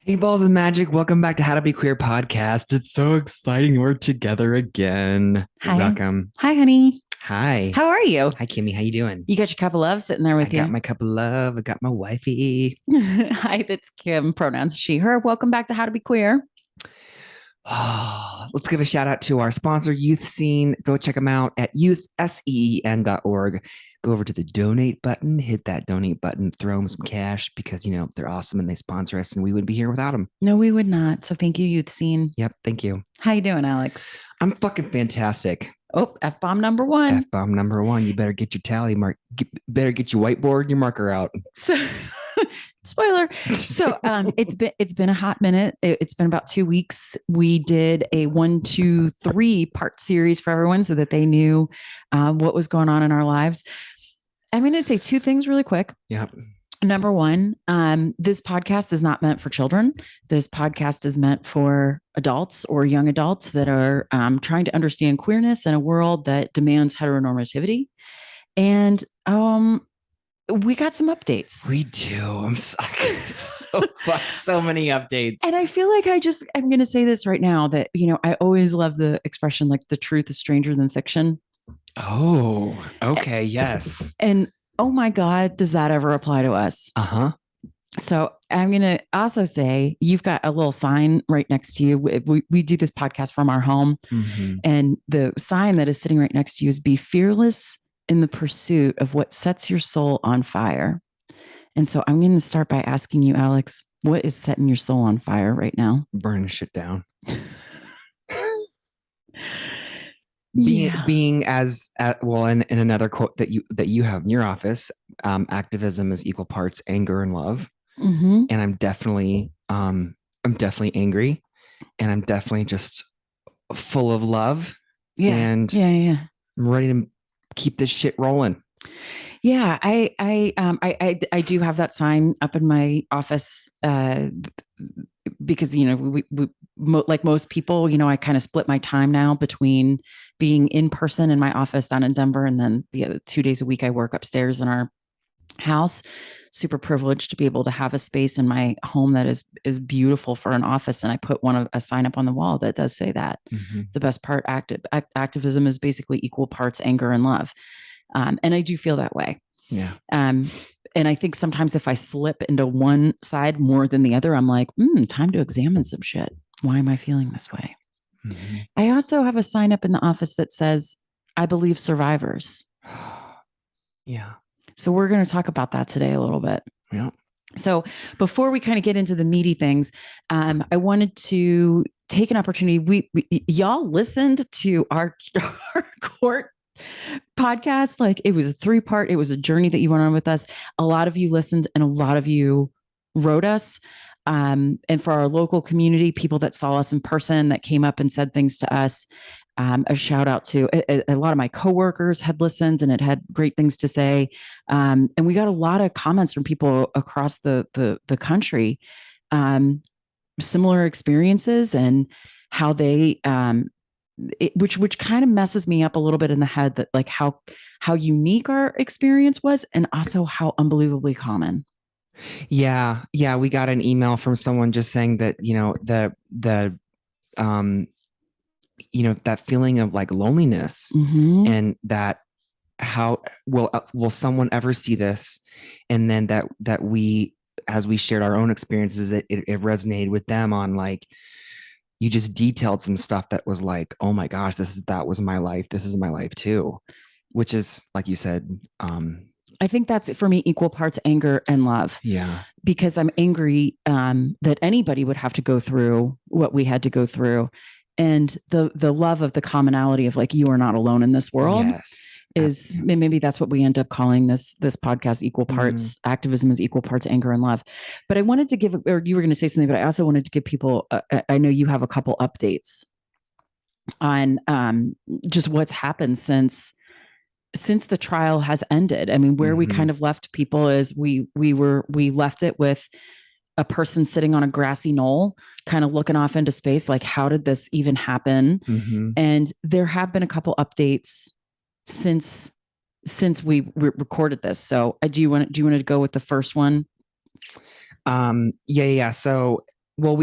Hey, balls of magic. Welcome back to How to Be Queer podcast. It's so exciting. We're together again. Hi. Welcome. Hi, honey. Hi. How are you? Hi, Kimmy. How you doing? You got your cup of love sitting there I with got you. my cup of love. I got my wifey. Hi, that's Kim. Pronouns she, her. Welcome back to How to Be Queer. Oh, let's give a shout out to our sponsor, Youth Scene. Go check them out at youthseen.org. Go over to the donate button, hit that donate button, throw them some cash because, they're awesome and they sponsor us and we wouldn't be here without them. No, we would not. So thank you, Youth Scene. Yep. Thank you. How you doing, Alex? I'm fucking fantastic. Oh, F-bomb number one. F-bomb number one. You better get your tally mark. Better get your whiteboard, your marker out. So, spoiler. So, it's been a hot minute. It's been about 2 weeks. We did a 1, 2, 3 part series for everyone so that they knew what was going on in our lives. I'm going to say 2 things really quick. Yeah. Number one, this podcast is not meant for children. This podcast is meant for adults or young adults that are trying to understand queerness in a world that demands heteronormativity. And we got some updates. We do. I'm so many updates. And I feel like I'm going to say this right now that, I always love the expression like the truth is stranger than fiction. Oh, okay. Yes. And oh my God, does that ever apply to us? Uh-huh. So I'm going to also say you've got a little sign right next to you. We do this podcast from our home. Mm-hmm. And the sign that is sitting right next to you is be fearless in the pursuit of what sets your soul on fire. And so I'm going to start by asking you, Alex, what is setting your soul on fire right now? Burning shit down. Yeah. Being as well in another quote that you have in your office, activism is equal parts anger and love. Mm-hmm. And I'm definitely angry, and I'm definitely just full of love. Yeah. And yeah. I'm ready to keep this shit rolling. Yeah, I do have that sign up in my office because we like most people, I kind of split my time now between being in person in my office down in Denver, and then the other 2 days a week I work upstairs in our house. Super privileged to be able to have a space in my home that is beautiful for an office, and I put a sign up on the wall that does say that. Mm-hmm. The best part, activism is basically equal parts anger and love. And I do feel that way. Yeah. And I think sometimes if I slip into one side more than the other, I'm like, time to examine some shit. Why am I feeling this way? Mm-hmm. I also have a sign up in the office that says, I believe survivors. Yeah. So we're going to talk about that today a little bit. Yeah. So before we kind of get into the meaty things, I wanted to take an opportunity. Y'all listened to our court podcast. Like it was a 3-part. It was a journey that you went on with us. A lot of you listened and a lot of you wrote us. And for our local community, people that saw us in person that came up and said things to us. A shout out to a lot of my coworkers had listened and it had great things to say. And we got a lot of comments from people across the country, similar experiences and how they, which kind of messes me up a little bit in the head that like how unique our experience was and also how unbelievably common. Yeah. We got an email from someone just saying that, that feeling of like loneliness, mm-hmm. and that how will someone ever see this? And then that we, as we shared our own experiences, it resonated with them on like, you just detailed some stuff that was like, oh my gosh, that was my life. This is my life too, which is like you said, I think that's for me, equal parts anger and love. Yeah. Because I'm angry that anybody would have to go through what we had to go through. And the love of the commonality of like, you are not alone in this world. Yes. Is maybe that's what we end up calling this podcast, equal parts. Activism is equal parts anger and love. But I wanted to give, or you were going to say something, but I also wanted to give people, I know you have a couple updates on just what's happened since the trial has ended. I mean, where we kind of left people is we left it with a person sitting on a grassy knoll, kind of looking off into space. Like, how did this even happen? Mm-hmm. And there have been a couple updates since we recorded this. So do you want to go with the first one? Yeah. So Well,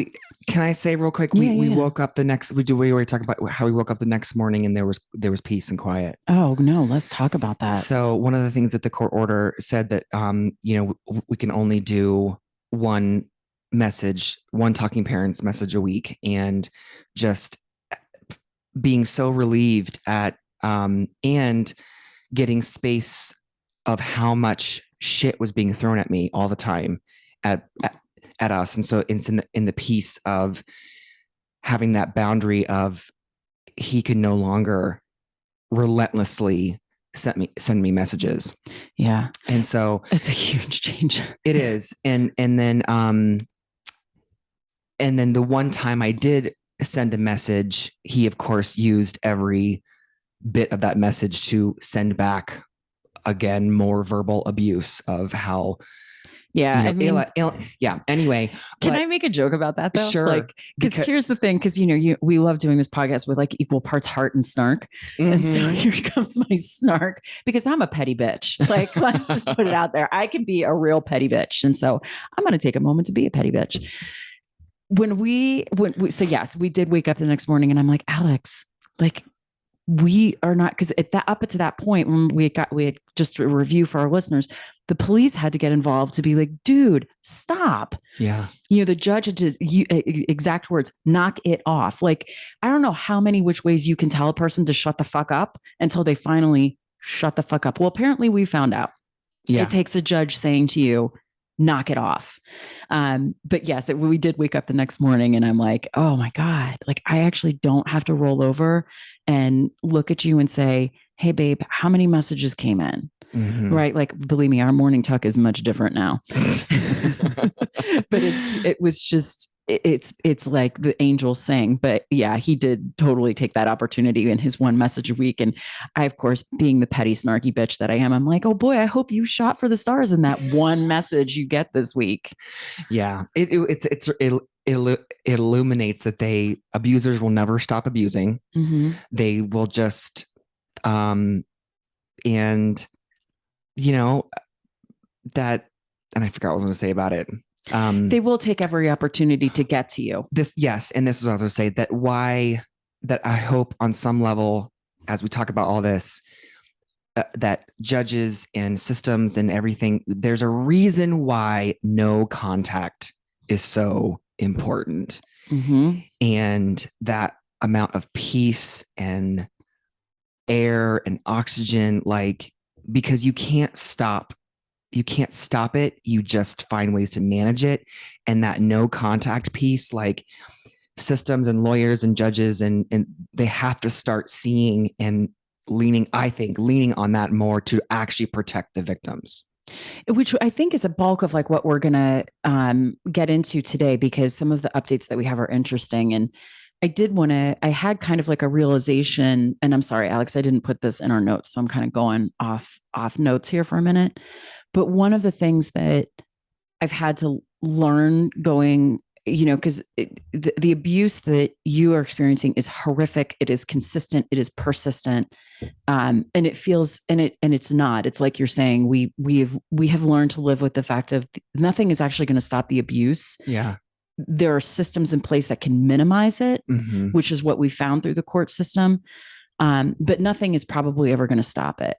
can I say real quick? We woke up the next. We already talked about how we woke up the next morning and there was peace and quiet. Oh no, let's talk about that. So one of the things that the court order said that we can only do one message, one talking parents message a week, and just being so relieved at and getting space of how much shit was being thrown at me all the time at us. And so it's in the piece of having that boundary of he can no longer relentlessly send me messages. Yeah. And so it's a huge change. It is. And then the one time I did send a message, he of course used every bit of that message to send back again more verbal abuse of how yeah, yeah. Anyway, can I make a joke about that though? Sure. Like, because here's the thing, because we love doing this podcast with like equal parts heart and snark. Mm-hmm. And so here comes my snark because I'm a petty bitch. Like, let's just put it out there. I can be a real petty bitch. And so I'm going to take a moment to be a petty bitch. So yes, we did wake up the next morning and I'm like, Alex, like, we are not, because up to that point when we had just a review for our listeners, the police had to get involved to be like, dude, stop. Yeah. The judge had to exact words, knock it off. Like, I don't know how many which ways you can tell a person to shut the fuck up until they finally shut the fuck up. Well, apparently we found out. Yeah. It takes a judge saying to you, knock it off. But yes, we did wake up the next morning and I'm like, oh my God, like I actually don't have to roll over and look at you and say, hey babe, how many messages came in? Mm-hmm. Right. Like, believe me, our morning tuck is much different now, but it was just, it's like the angels sang, but yeah, he did totally take that opportunity in his one message a week. And I, of course, being the petty snarky bitch that I am, I'm like, oh boy, I hope you shot for the stars in that one message you get this week. Yeah. It illuminates that abusers will never stop abusing. Mm-hmm. They will just, and that, and I forgot what I was going to say about it. They will take every opportunity to get to you. Yes. And this is what I was going to say, that I hope on some level, as we talk about all this, that judges and systems and everything, there's a reason why no contact is so important. Mm-hmm. And that amount of peace and air and oxygen, like, because you can't stop it. You just find ways to manage it. And that no contact piece, like systems and lawyers and judges, and they have to start seeing and leaning on that more to actually protect the victims. Which I think is a bulk of like what we're going to get into today, because some of the updates that we have are interesting. And I had kind of like a realization, and I'm sorry, Alex, I didn't put this in our notes. So I'm kind of going off notes here for a minute. But one of the things that I've had to learn going, because the abuse that you are experiencing is horrific. It is consistent. It is persistent. And it feels, and it's not, it's like you're saying, we have learned to live with the fact of nothing is actually going to stop the abuse. Yeah. There are systems in place that can minimize it, mm-hmm. which is what we found through the court system. But nothing is probably ever going to stop it.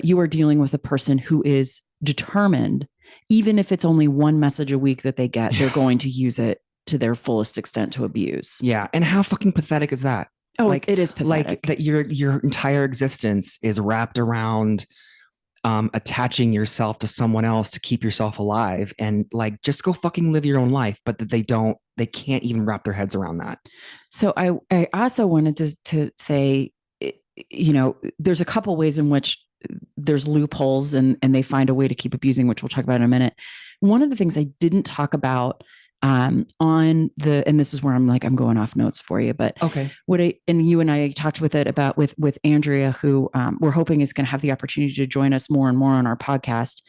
You are dealing with a person who is determined, even if it's only one message a week that they get, they're going to use it to their fullest extent to abuse. Yeah. And how fucking pathetic is that? Oh, like, it is pathetic. Like that your entire existence is wrapped around attaching yourself to someone else to keep yourself alive, and like, just go fucking live your own life. But that they can't even wrap their heads around that. So I also wanted to say, there's a couple ways in which there's loopholes and they find a way to keep abusing, which we'll talk about in a minute. One of the things I didn't talk about and this is where I'm going off notes for you, but okay. And you and I talked with Andrea, who we're hoping is going to have the opportunity to join us more and more on our podcast.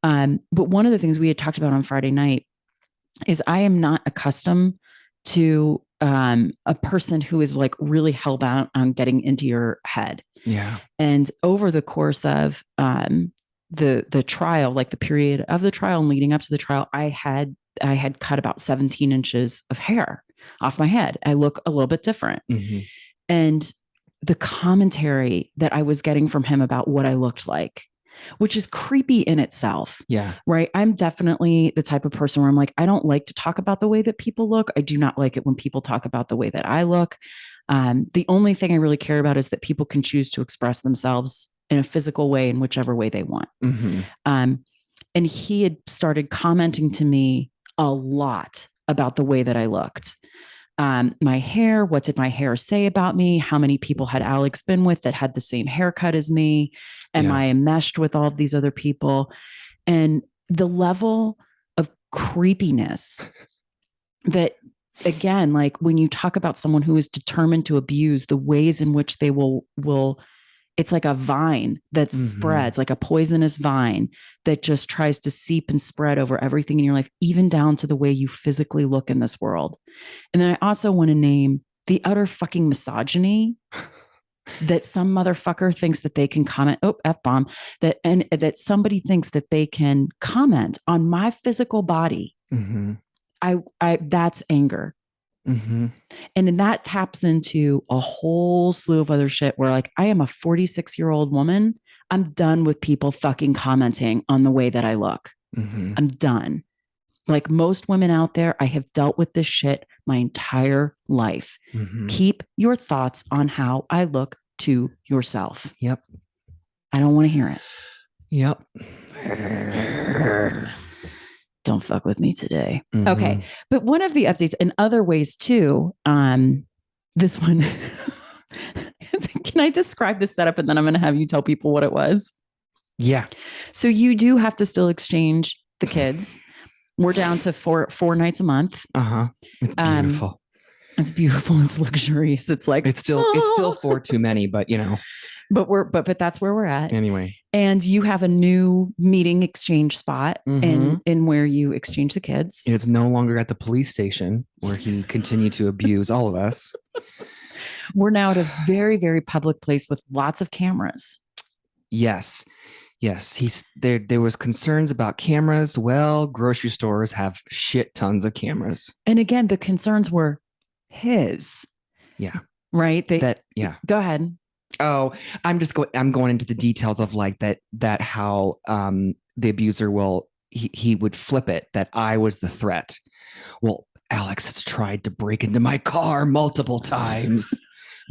But one of the things we had talked about on Friday night is I am not accustomed to a person who is like really hellbound on getting into your head. Yeah. And over the course of the trial, like the period of the trial and leading up to the trial, I had I had cut about 17 inches of hair off my head. I look a little bit different. Mm-hmm. And the commentary that I was getting from him about what I looked like, which is creepy in itself. Yeah. Right. I'm definitely the type of person where I'm like, I don't like to talk about the way that people look. I do not like it when people talk about the way that I look. The only thing I really care about is that people can choose to express themselves in a physical way in whichever way they want. Mm-hmm. And he had started commenting to me a lot about the way that I looked. My hair, what did my hair say about me? How many people had Alex been with that had the same haircut as me? Am I enmeshed with all of these other people? And the level of creepiness that, again, like when you talk about someone who is determined to abuse, the ways in which they will it's like a vine that spreads, like a poisonous vine that just tries to seep and spread over everything in your life, even down to the way you physically look in this world. And then I also want to name the utter fucking misogyny that some motherfucker thinks that they can comment, F-bomb, that somebody thinks that they can comment on my physical body. Mm-hmm. That's anger. Mm-hmm. And then that taps into a whole slew of other shit where, like, I am a 46-year-old woman. I'm done with people fucking commenting on the way that I look. Mm-hmm. I'm done. Like most women out there, I have dealt with this shit my entire life. Mm-hmm. Keep your thoughts on how I look to yourself. Yep. I don't want to hear it. Yep. Don't fuck with me today. Mm-hmm. Okay. But one of the updates in other ways too, this one, can I describe the setup and then I'm going to have you tell people what it was? Yeah. So you do have to still exchange the kids. We're down to four nights a month. Uh-huh. It's beautiful. It's beautiful. It's luxurious. It's like, it's still 4 too many, but you know, but that's where we're at anyway. And you have a new meeting exchange spot in where you exchange the kids. It's no longer at the police station where he continued to abuse all of us. We're now at a very, very public place with lots of cameras. Yes. There was concerns about cameras. Well, grocery stores have shit tons of cameras. And again, the concerns were his. Yeah. Right. Go ahead. Oh, I'm going into the details of like that how the abuser he would flip it that I was the threat. Well, Alex has tried to break into my car multiple times.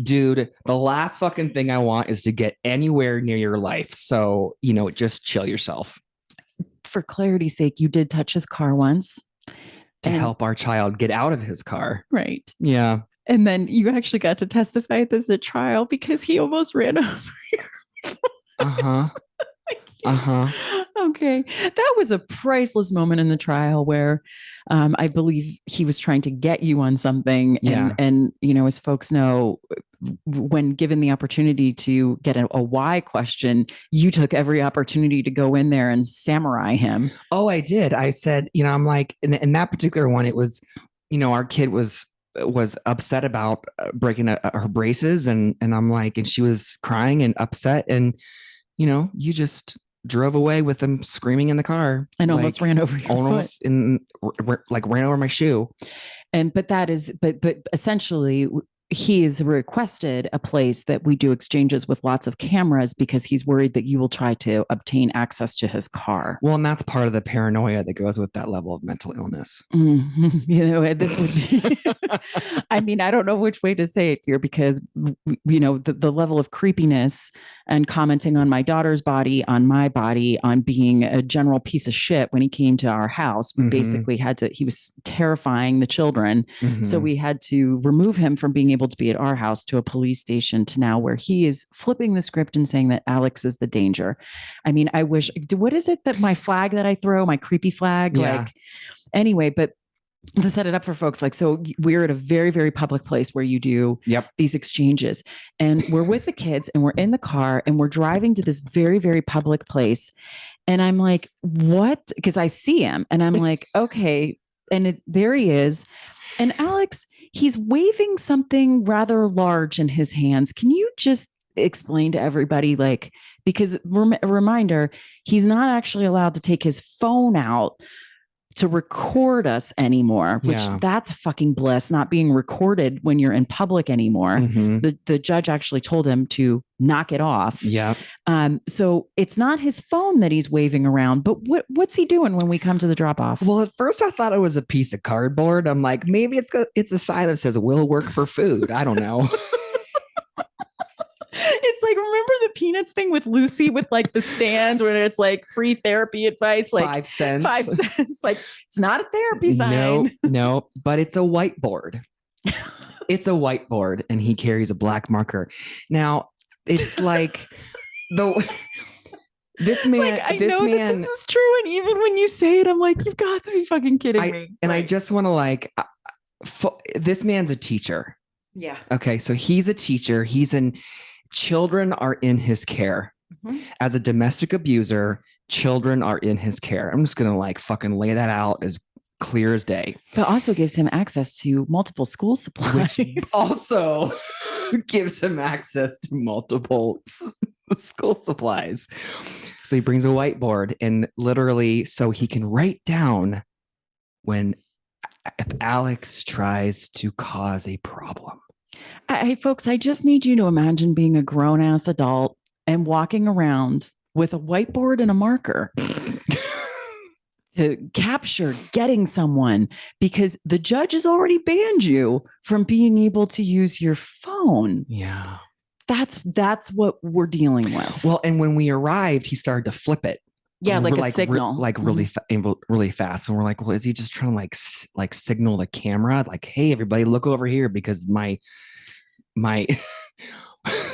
Dude, the last fucking thing I want is to get anywhere near your life. So, just chill yourself. For clarity's sake, you did touch his car once. To help our child get out of his car. Right. Yeah. And then you actually got to testify this at trial because he almost ran over your Uh-huh. Uh-huh. Okay. That was a priceless moment in the trial where I believe he was trying to get you on something. And as folks know, when given the opportunity to get a why question, you took every opportunity to go in there and samurai him. Oh, I did. I said, I'm like, in that particular one, it was, our kid was upset about breaking her braces. And I'm like, and she was crying and upset. And, you just drove away with them screaming in the car and almost ran over your foot. Ran over my shoe. But essentially he has requested a place that we do exchanges with lots of cameras because he's worried that you will try to obtain access to his car. Well, and that's part of the paranoia that goes with that level of mental illness. This would be, I mean, I don't know which way to say it here because, the level of creepiness and commenting on my daughter's body, on my body, on being a general piece of shit when he came to our house, we basically he was terrifying the children. So we had to remove him from being able to be at our house to a police station to now where he is flipping the script and saying that Alex is the danger. I mean, I wish, what is it that my flag that I throw, my creepy flag? Yeah. Anyway, but to set it up for folks, so we're at a very, very public place where you do these exchanges and we're with the kids and we're in the car and we're driving to this very, very public place. And I'm like, what? Because I see him and I'm like, okay. And there he is. And Alex, he's waving something rather large in his hands. Can you just explain to everybody, because a reminder, he's not actually allowed to take his phone out to record us anymore, which that's a fucking bliss, not being recorded when you're in public anymore. The judge actually told him to knock it off. Yeah. So it's not his phone that he's waving around, but what's he doing when we come to the drop off? Well, at first I thought it was a piece of cardboard. I'm like, maybe it's a sign that says will work for food. I don't know. It's like, remember the Peanuts thing with Lucy with like the stand where it's like free therapy advice, like 5 cents. 5 cents. Like, it's not a therapy sign. No, but it's a whiteboard. It's a whiteboard, and he carries a black marker. Now, it's like this man. Like, I know that this is true, and even when you say it, I'm like, you've got to be fucking kidding me. And I just want to this man's a teacher. Yeah. Okay, so he's a teacher. Children are in his care. As a domestic abuser, children are in his care. I'm just gonna like fucking lay that out as clear as day. But also gives him access to multiple school supplies. Which also gives him access to multiple school supplies. So he brings a whiteboard, and literally so he can write down if Alex tries to cause a problem. Hey, folks, I just need you to imagine being a grown-ass adult and walking around with a whiteboard and a marker to capture getting someone, because the judge has already banned you from being able to use your phone. Yeah. That's what we're dealing with. Well, and when we arrived, he started to flip it. Yeah, like a signal. Really fast. And we're like, well, is he just trying to like signal the camera? Like, hey, everybody, look over here, because my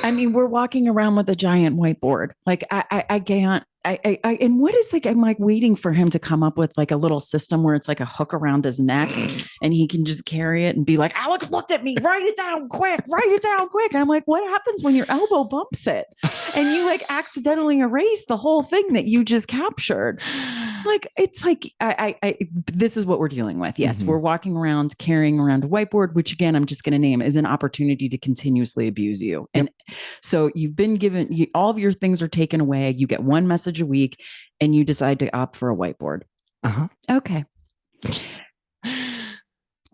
I mean, we're walking around with a giant whiteboard. Like, I can't. And what is like? I'm like waiting for him to come up with like a little system where it's like a hook around his neck, and he can just carry it and be like, "Alex looked at me. Write it down quick. Write it down quick." And I'm like, "What happens when your elbow bumps it, and you like accidentally erase the whole thing that you just captured?" Like, it's like this is what we're dealing with. Yes, we're walking around carrying around a whiteboard, which again, I'm just going to name is an opportunity to continuously abuse you. And so you've been given all of your things are taken away. You get one message a week, and you decide to opt for a whiteboard. Okay.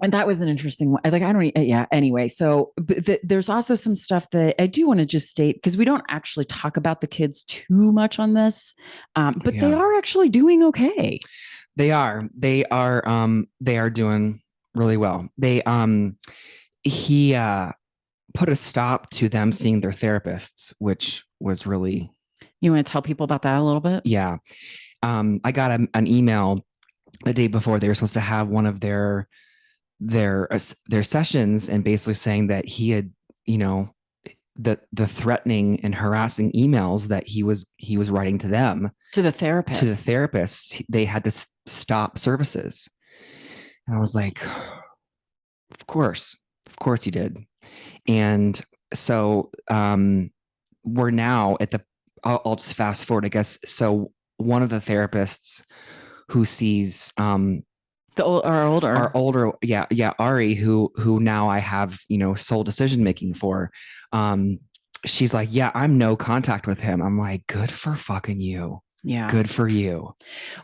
And that was an interesting one. Like, anyway. So there's also some stuff that I do want to just state, because we don't actually talk about the kids too much on this, but they are actually doing okay. They are doing really well. He put a stop to them seeing their therapists, which was really. You want to tell people about that a little bit? Yeah. I got an email the day before they were supposed to have one of their sessions, and basically saying that he had, the threatening and harassing emails that he was writing to them, to the therapists, they had to stop services. And I was like, of course he did. And so we're now at I'll just fast forward, I guess. So one of the therapists who sees our older, Ari, who now I have, sole decision making for, she's like, yeah, I'm no contact with him. I'm like, good for fucking you. Yeah. Good for you.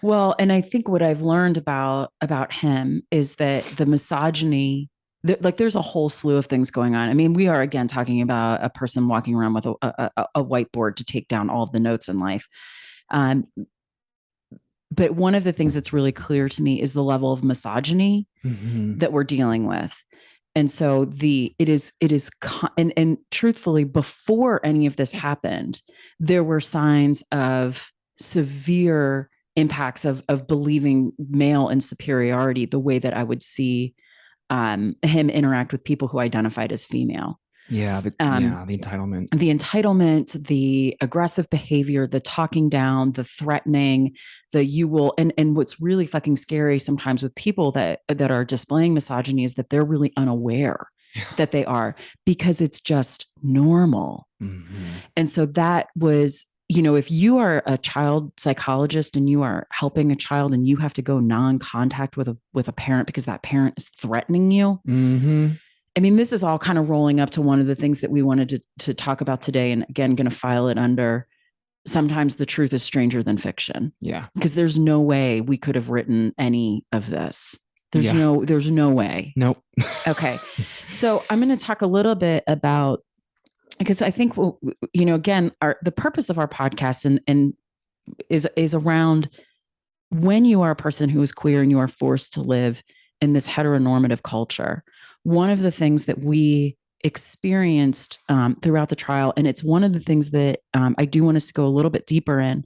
Well, and I think what I've learned about him is that the misogyny, there's a whole slew of things going on. I mean, we are again talking about a person walking around with a whiteboard to take down all of the notes in life. But one of the things that's really clear to me is the level of misogyny that we're dealing with. And so and truthfully, before any of this happened, there were signs of severe impacts of believing male insuperiority, the way that I would see him interact with people who identified as female. Yeah. The entitlement, the aggressive behavior, the talking down, the threatening, and what's really fucking scary sometimes with people that are displaying misogyny is that they're really unaware that they are, because it's just normal. And so that was, if you are a child psychologist and you are helping a child and you have to go non-contact with a parent because that parent is threatening you. I mean, this is all kind of rolling up to one of the things that we wanted to talk about today. And again, going to file it under sometimes the truth is stranger than fiction. Yeah. Because there's no way we could have written any of this. There's no way. Nope. Okay. So I'm going to talk a little bit about, because I think, again, the purpose of our podcast and is around when you are a person who is queer and you are forced to live in this heteronormative culture. One of the things that we experienced throughout the trial, and it's one of the things that I do want us to go a little bit deeper in,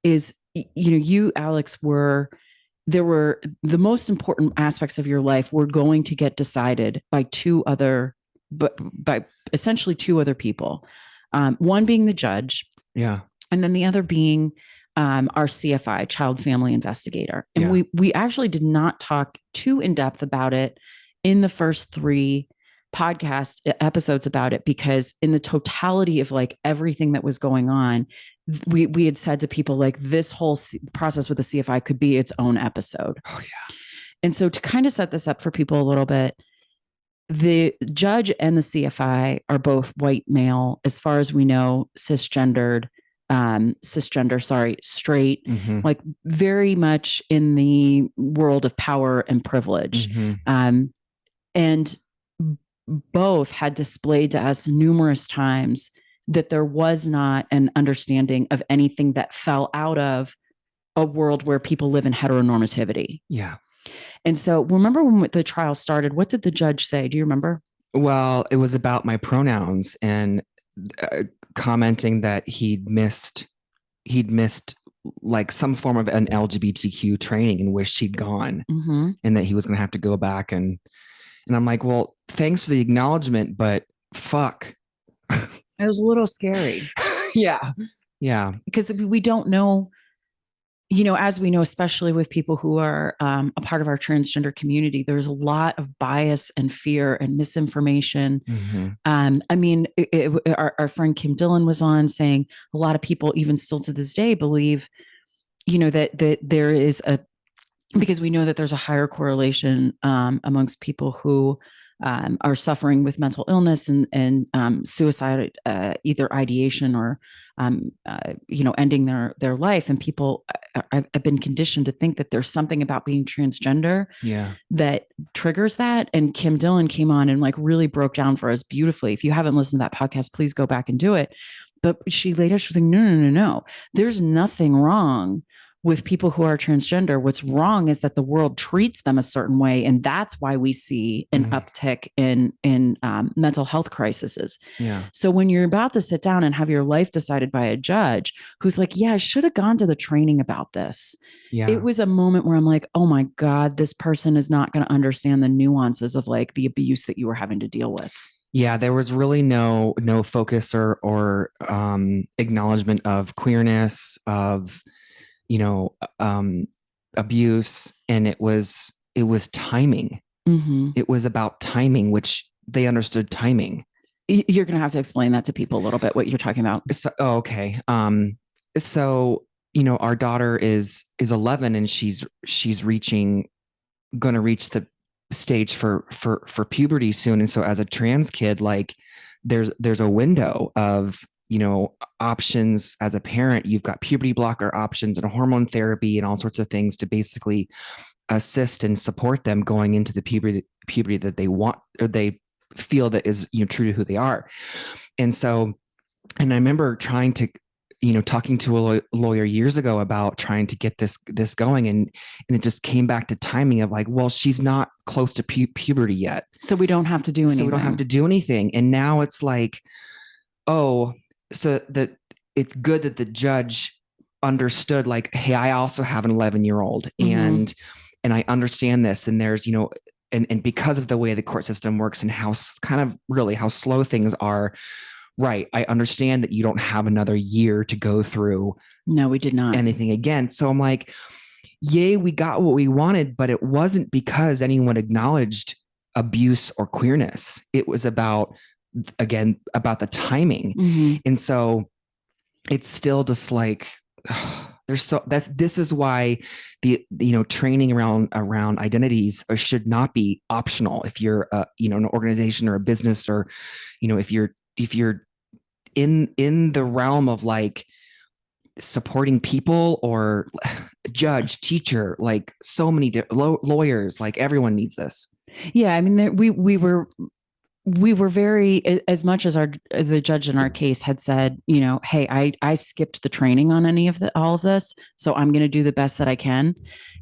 is, you, Alex, there were the most important aspects of your life were going to get decided by essentially two other people. One being the judge. Yeah. And then the other being our CFI, child family investigator. And we actually did not talk too in depth about it in the first 3 podcast episodes about it, because in the totality of like everything that was going on, we had said to people, like, this whole process with the CFI could be its own episode. Oh yeah. And so to kind of set this up for people a little bit, the judge and the CFI are both white male, as far as we know, cisgender, straight, like very much in the world of power and privilege. And both had displayed to us numerous times that there was not an understanding of anything that fell out of a world where people live in heteronormativity. Yeah. And so remember when the trial started, what did the judge say? Do you remember? Well, it was about my pronouns and commenting that he'd missed like some form of an LGBTQ training and wished he'd gone, and that he was going to have to go back. And I'm like, well, thanks for the acknowledgement, but fuck. It was a little scary. Yeah. Yeah. Because we don't know, as we know, especially with people who are a part of our transgender community, there's a lot of bias and fear and misinformation. I mean, our friend Kim Dillon was on saying a lot of people, even still to this day, believe, that there is because we know that there's a higher correlation amongst people who are suffering with mental illness and suicide, either ideation or, ending their life. And people have been conditioned to think that there's something about being transgender that triggers that. And Kim Dillon came on and like really broke down for us beautifully. If you haven't listened to that podcast, please go back and do it. But she later, she was like, no. There's nothing wrong with people who are transgender. What's wrong is that the world treats them a certain way. And that's why we see an uptick in mental health crises. Yeah. So when you're about to sit down and have your life decided by a judge who's like, yeah, I should have gone to the training about this. Yeah. It was a moment where I'm like, oh my God, this person is not going to understand the nuances of like the abuse that you were having to deal with. Yeah, there was really no focus or acknowledgement of queerness, of abuse, and it was timing. It was about timing, which they understood timing. You're going to have to explain that to people a little bit, what you're talking about. So, okay. So, our daughter is 11 and she's going to reach the stage for puberty soon. And so as a trans kid, like there's a window of, options as a parent. You've got puberty blocker options and hormone therapy and all sorts of things to basically assist and support them going into the puberty that they want, or they feel that is, true to who they are. And so, and I remember trying to, talking to a lawyer years ago about trying to get this going. And it just came back to timing of like, well, she's not close to puberty yet. So we don't have to do anything. And now it's like, oh, so that it's good that the judge understood like, hey, I also have an 11-year-old and I understand this. And there's, and because of the way the court system works and how slow things are, right. I understand that you don't have another year to go through. No, we did not. Anything again. So I'm like, yay, we got what we wanted, but it wasn't because anyone acknowledged abuse or queerness. It was about the timing. And so it's still just like, this is why the training around identities should not be optional. If you're an organization or a business, or if you're in the realm of like supporting people or judge, teacher, like so many lawyers, like everyone needs this. Yeah. I mean, we were very, as much as the judge in our case had said, you know, hey, I skipped the training on all of this, so I'm going to do the best that I can.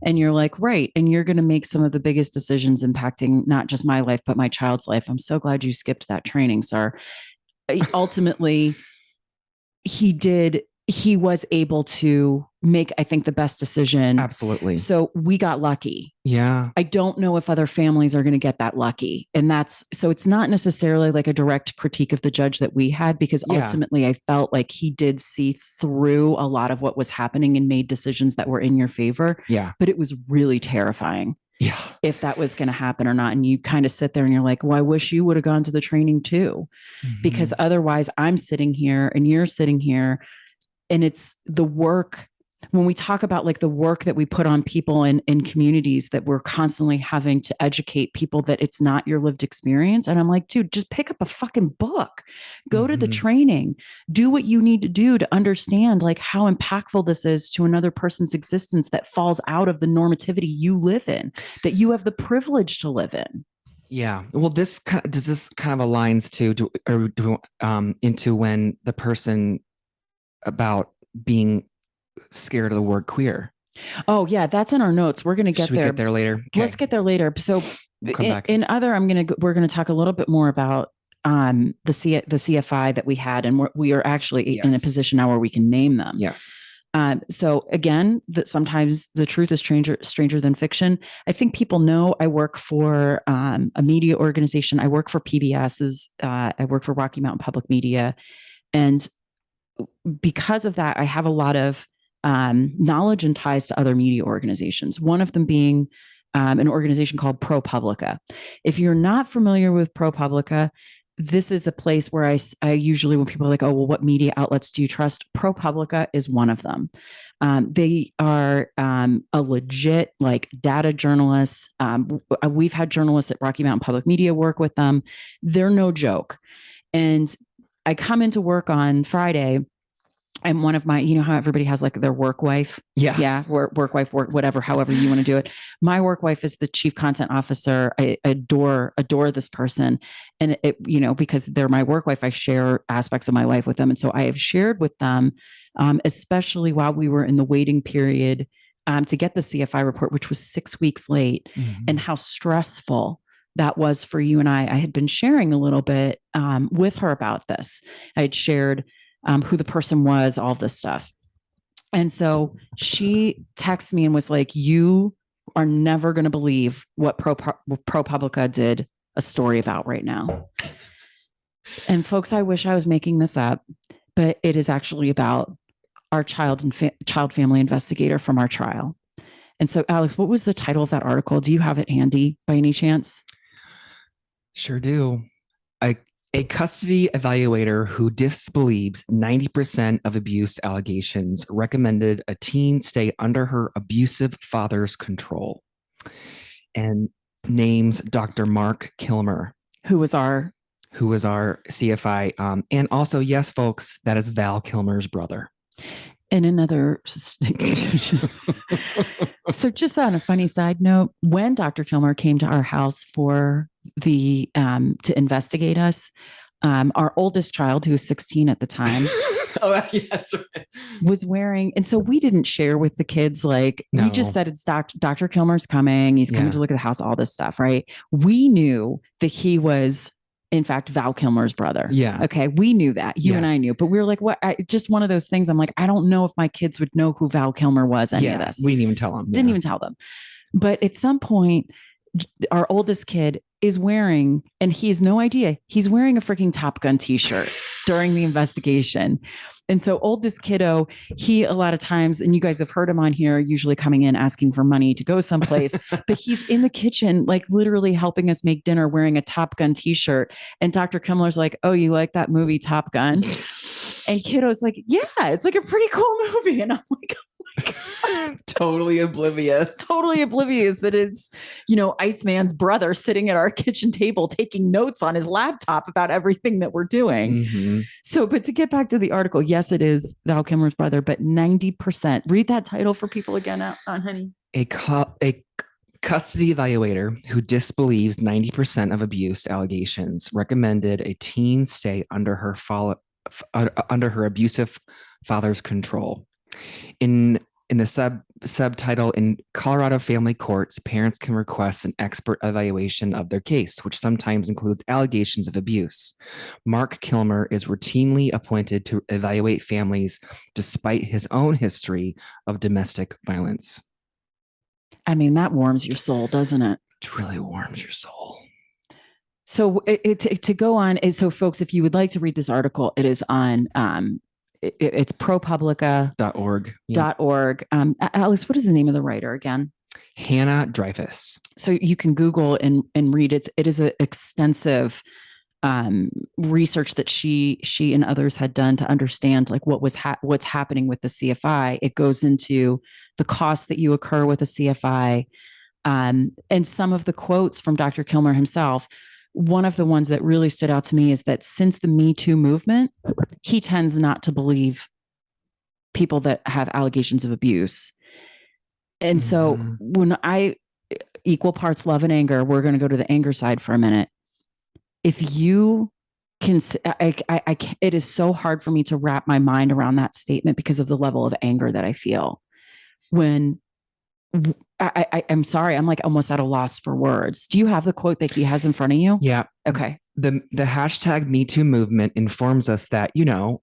And you're like, right. And you're going to make some of the biggest decisions impacting not just my life, but my child's life. I'm so glad you skipped that training, sir. Ultimately, he was able to make, I think, the best decision. Absolutely. So we got lucky. Yeah. I don't know if other families are going to get that lucky. And so it's not necessarily like a direct critique of the judge that we had, because ultimately I felt like he did see through a lot of what was happening and made decisions that were in your favor. Yeah. But it was really terrifying. Yeah. If that was going to happen or not. And you kind of sit there and you're like, well, I wish you would have gone to the training too, because otherwise I'm sitting here and you're sitting here. And it's the work, when we talk about like the work that we put on people in communities, that we're constantly having to educate people that it's not your lived experience. And I'm like, dude, just pick up a fucking book, go to the training, do what you need to do to understand like how impactful this is to another person's existence that falls out of the normativity you live in, that you have the privilege to live in. Yeah. Well, this kind of aligns into when the person about being scared of the word queer. Oh yeah, that's in our notes. We're going to get there. Get there later. Okay. Let's get there later. So we're going to talk a little bit more about the CFI that we had, and we are actually in a position now where we can name them. Yes. So again, sometimes the truth is stranger than fiction. I think people know I work for a media organization. I work for PBS's. I work for Rocky Mountain Public Media, and because of that, I have a lot of knowledge and ties to other media organizations. One of them being an organization called ProPublica. If you're not familiar with ProPublica, this is a place where I usually, when people are like, oh, well, what media outlets do you trust? ProPublica is one of them. They are a legit like data journalists. We've had journalists at Rocky Mountain Public Media work with them. They're no joke. And I come into work on Friday, and one of my, you know how everybody has like their work wife? Yeah. Work wife, whatever, however you want to do it. My work wife is the chief content officer. I adore this person. And it, you know, because they're my work wife, I share aspects of my life with them. And so I have shared with them, especially while we were in the waiting period to get the CFI report, which was 6 weeks late, and how stressful that was for you and I. I had been sharing a little bit with her about this. I had shared who the person was, all this stuff. And so she texted me and was like, you are never going to believe what ProPublica did a story about right now. And folks, I wish I was making this up, but it is actually about our child family investigator from our trial. And so, Alex, what was the title of that article? Do you have it handy by any chance? Sure do. A custody evaluator who disbelieves 90% of abuse allegations recommended a teen stay under her abusive father's control, and names Dr. Mark Kilmer, who was our CFI. And also, yes, folks, that is Val Kilmer's brother. And another, so just on a funny side note, when Dr. Kilmer came to our house for to investigate us, our oldest child, who was 16 at the time, was wearing, and so we didn't share with the kids, like, we just said, it's Dr. Kilmer's coming. He's coming to look at the house, all this stuff, right? We knew that he was, in fact, Val Kilmer's brother. Yeah. Okay. We knew that. You and I knew, but we were like, what? Just one of those things. I'm like, I don't know if my kids would know who Val Kilmer was, any of this. We didn't even tell them. Didn't even tell them. But at some point, our oldest kid is wearing, and he has no idea, he's wearing a freaking Top Gun t-shirt during the investigation. And so oldest kiddo, he a lot of times, and you guys have heard him on here, usually coming in asking for money to go someplace, but he's in the kitchen, like literally helping us make dinner wearing a Top Gun t-shirt. And Dr. Kimler's like, oh, you like that movie Top Gun? And kiddo's like, yeah, it's like a pretty cool movie. And I'm like, oh Totally oblivious. Totally oblivious that it's, Iceman's brother sitting at our kitchen table taking notes on his laptop about everything that we're doing. Mm-hmm. So, but to get back to the article, yes, it is Val Kilmer's brother, but 90%. Read that title for people again, honey. A custody evaluator who disbelieves 90% of abuse allegations recommended a teen stay under her abusive father's control. In the subtitle, in Colorado family courts, parents can request an expert evaluation of their case, which sometimes includes allegations of abuse. Mark Kilmer is routinely appointed to evaluate families despite his own history of domestic violence. I mean, that warms your soul, doesn't it? It really warms your soul. So to go on, so folks, if you would like to read this article, it is on it's ProPublica.org. Alice, what is the name of the writer again? Hannah Dreyfus. So you can Google and read it. It is an extensive research that she and others had done to understand like what's happening with the CFI. It goes into the costs that you occur with a CFI, and some of the quotes from Dr. Kilmer himself. One of the ones that really stood out to me is that since the Me Too movement, he tends not to believe people that have allegations of abuse. And so when equal parts love and anger, we're going to go to the anger side for a minute. If you can, it is so hard for me to wrap my mind around that statement because of the level of anger that I feel when I'm sorry, I'm like almost at a loss for words. Do you have the quote that he has in front of you? Yeah. Okay. The hashtag Me Too movement informs us that,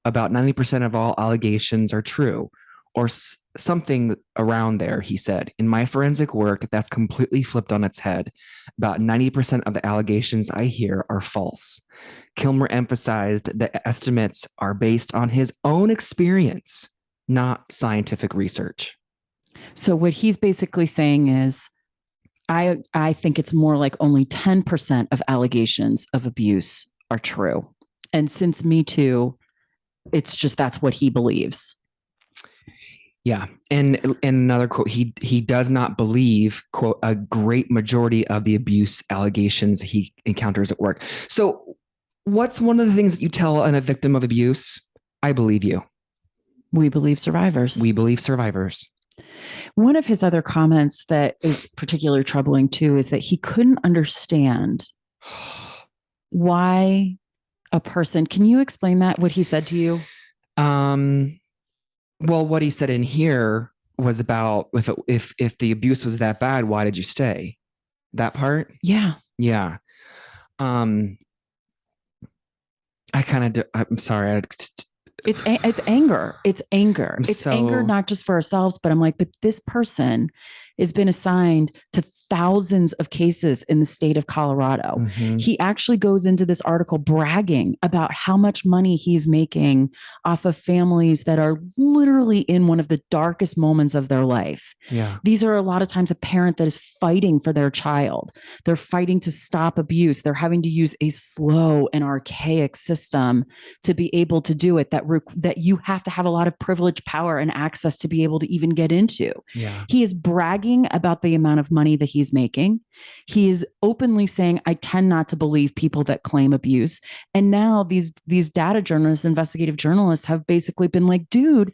about 90% of all allegations are true or something around there, he said. In my forensic work, that's completely flipped on its head. About 90% of the allegations I hear are false. Kilmer emphasized that estimates are based on his own experience, not scientific research. So what he's basically saying is, I think it's more like only 10% of allegations of abuse are true. And since Me Too, it's just that's what he believes. Yeah. And another quote, he does not believe, quote, a great majority of the abuse allegations he encounters at work. So what's one of the things that you tell a victim of abuse? I believe you. We believe survivors. We believe survivors. One of his other comments that is particularly troubling too is that he couldn't understand why a person, can you explain that, what he said to you? Well, what he said in here was about if the abuse was that bad, why did you stay? That part? Yeah. Yeah. I'm sorry. It's anger. It's anger. It's anger, not just for ourselves, but I'm like, but this person has been assigned to thousands of cases in the state of Colorado. Mm-hmm. He actually goes into this article bragging about how much money he's making off of families that are literally in one of the darkest moments of their life. Yeah. These are a lot of times a parent that is fighting for their child. They're fighting to stop abuse. They're having to use a slow and archaic system to be able to do it that you have to have a lot of privilege, power, and access to be able to even get into. Yeah. He is bragging about the amount of money that he's making. He is openly saying, I tend not to believe people that claim abuse. And now these data journalists, investigative journalists have basically been like, dude,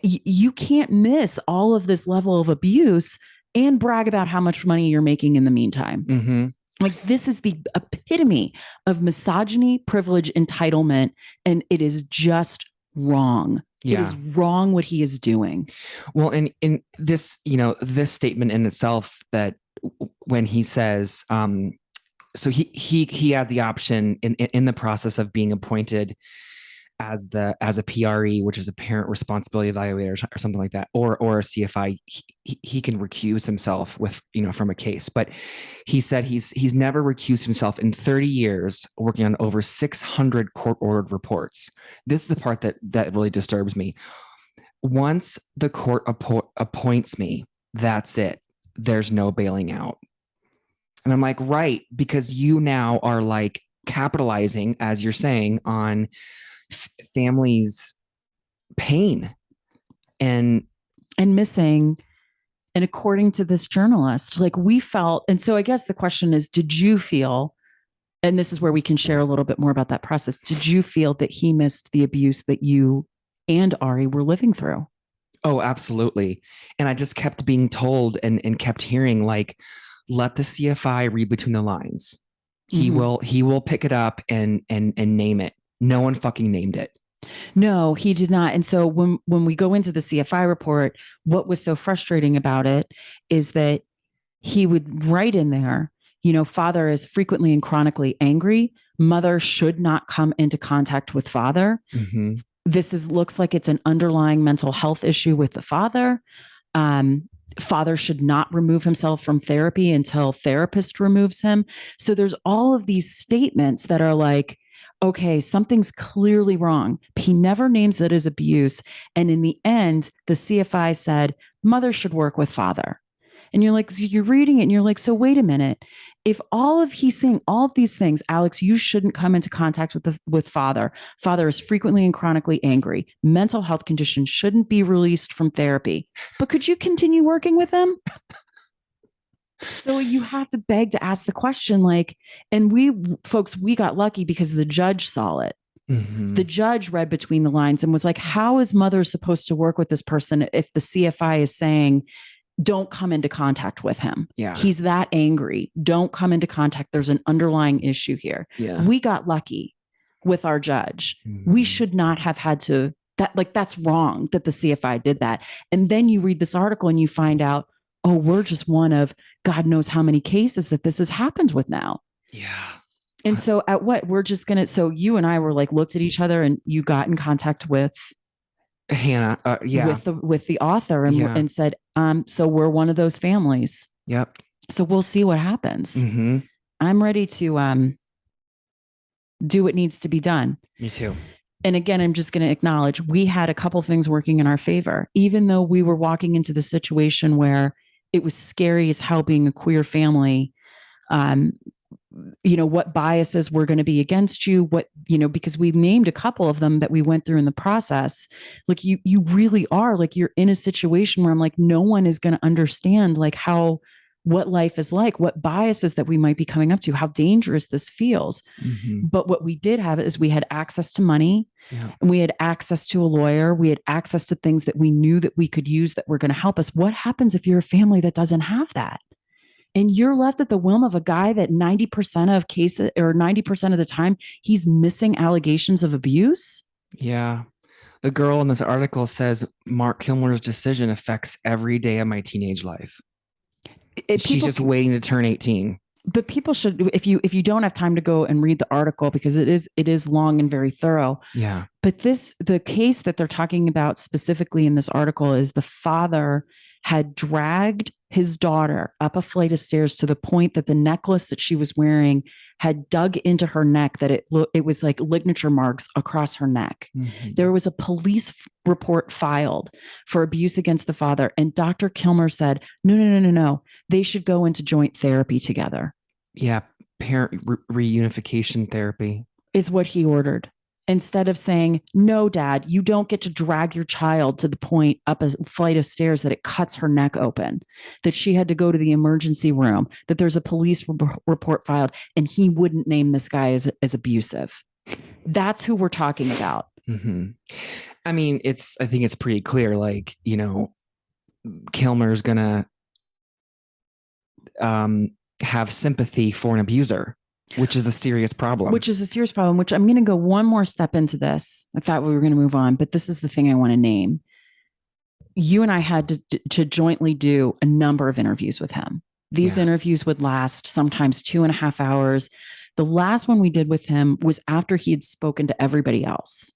you can't miss all of this level of abuse and brag about how much money you're making in the meantime. Mm-hmm. Like, this is the epitome of misogyny, privilege, entitlement, and it is just wrong. Yeah. It is wrong what he is doing. Well, in this, this statement in itself, that when he says, so he has the option in the process of being appointed as a PRE, which is a parent responsibility evaluator or something like that, or a CFI, he can recuse himself from a case. But he said he's never recused himself in 30 years working on over 600 court-ordered reports. This is the part that really disturbs me. Once the court appoints me, that's it. There's no bailing out. And I'm like, right, because you now are like capitalizing, as you're saying, on families' pain. And and missing. And according to this journalist, like we felt, and so I guess the question is, did you feel, and this is where we can share a little bit more about that process, did you feel that he missed the abuse that you and Ari were living through? Oh, absolutely. And I just kept being told and kept hearing like, let the CFI read between the lines. He will pick it up and name it. No one fucking named it. No, he did not. And so when we go into the CFI report, what was so frustrating about it is that he would write in there, you know, father is frequently and chronically angry. Mother should not come into contact with father. Mm-hmm. This looks like it's an underlying mental health issue with the father. Father should not remove himself from therapy until therapist removes him. So there's all of these statements that are like, okay, something's clearly wrong. He never names it as abuse. And in the end, the CFI said, mother should work with father. And you're like, so you're reading it and you're like, so wait a minute. If he's saying all of these things, Alex, you shouldn't come into contact with father. Father is frequently and chronically angry. Mental health conditions shouldn't be released from therapy. But could you continue working with them? So you have to beg to ask the question, like, and we got lucky because the judge saw it. Mm-hmm. The judge read between the lines and was like, how is mother supposed to work with this person if the CFI is saying, don't come into contact with him. Yeah. He's that angry. Don't come into contact. There's an underlying issue here. Yeah. We got lucky with our judge. Mm-hmm. We should not have had to, that's wrong that the CFI did that. And then you read this article and you find out, oh, we're just one of God knows how many cases that this has happened with now. Yeah. And so at what we're just going to, so you and I were like, looked at each other and you got in contact with Hannah, with the author and said, so we're one of those families. Yep. So we'll see what happens. Mm-hmm. I'm ready to do what needs to be done. Me too. And again, I'm just going to acknowledge we had a couple things working in our favor, even though we were walking into the situation where it was scary as hell being a queer family. You know, what biases were going to be against you, because we named a couple of them that we went through in the process. Like you really are like, you're in a situation where I'm like, no one is going to understand like what life is like, what biases that we might be coming up to, how dangerous this feels. Mm-hmm. But what we did have is we had access to money and we had access to a lawyer. We had access to things that we knew that we could use that were going to help us. What happens if you're a family that doesn't have that? And you're left at the whim of a guy that 90% of cases or 90% of the time, he's missing allegations of abuse. Yeah. The girl in this article says Mark Kilmer's decision affects every day of my teenage life. She's just waiting to turn 18. But people should, if you don't have time to go and read the article, because it is long and very thorough. Yeah. But the case that they're talking about specifically in this article is the father had dragged his daughter up a flight of stairs to the point that the necklace that she was wearing had dug into her neck, that it was like ligature marks across her neck. Mm-hmm. There was a police report filed for abuse against the father. And Dr. Kilmer said, no. They should go into joint therapy together. Yeah. Parent reunification therapy is what he ordered. Instead of saying, no, dad, you don't get to drag your child to the point up a flight of stairs that it cuts her neck open, that she had to go to the emergency room, that there's a police report filed, and he wouldn't name this guy as abusive. That's who we're talking about. Mm-hmm. I mean, I think it's pretty clear, like, you know, Kilmer's going to have sympathy for an abuser. Which is a serious problem. Which I'm going to go one more step into this. I thought we were going to move on, but this is the thing I want to name. You and I had to jointly do a number of interviews with him. These interviews would last sometimes 2.5 hours. The last one we did with him was after he had spoken to everybody else.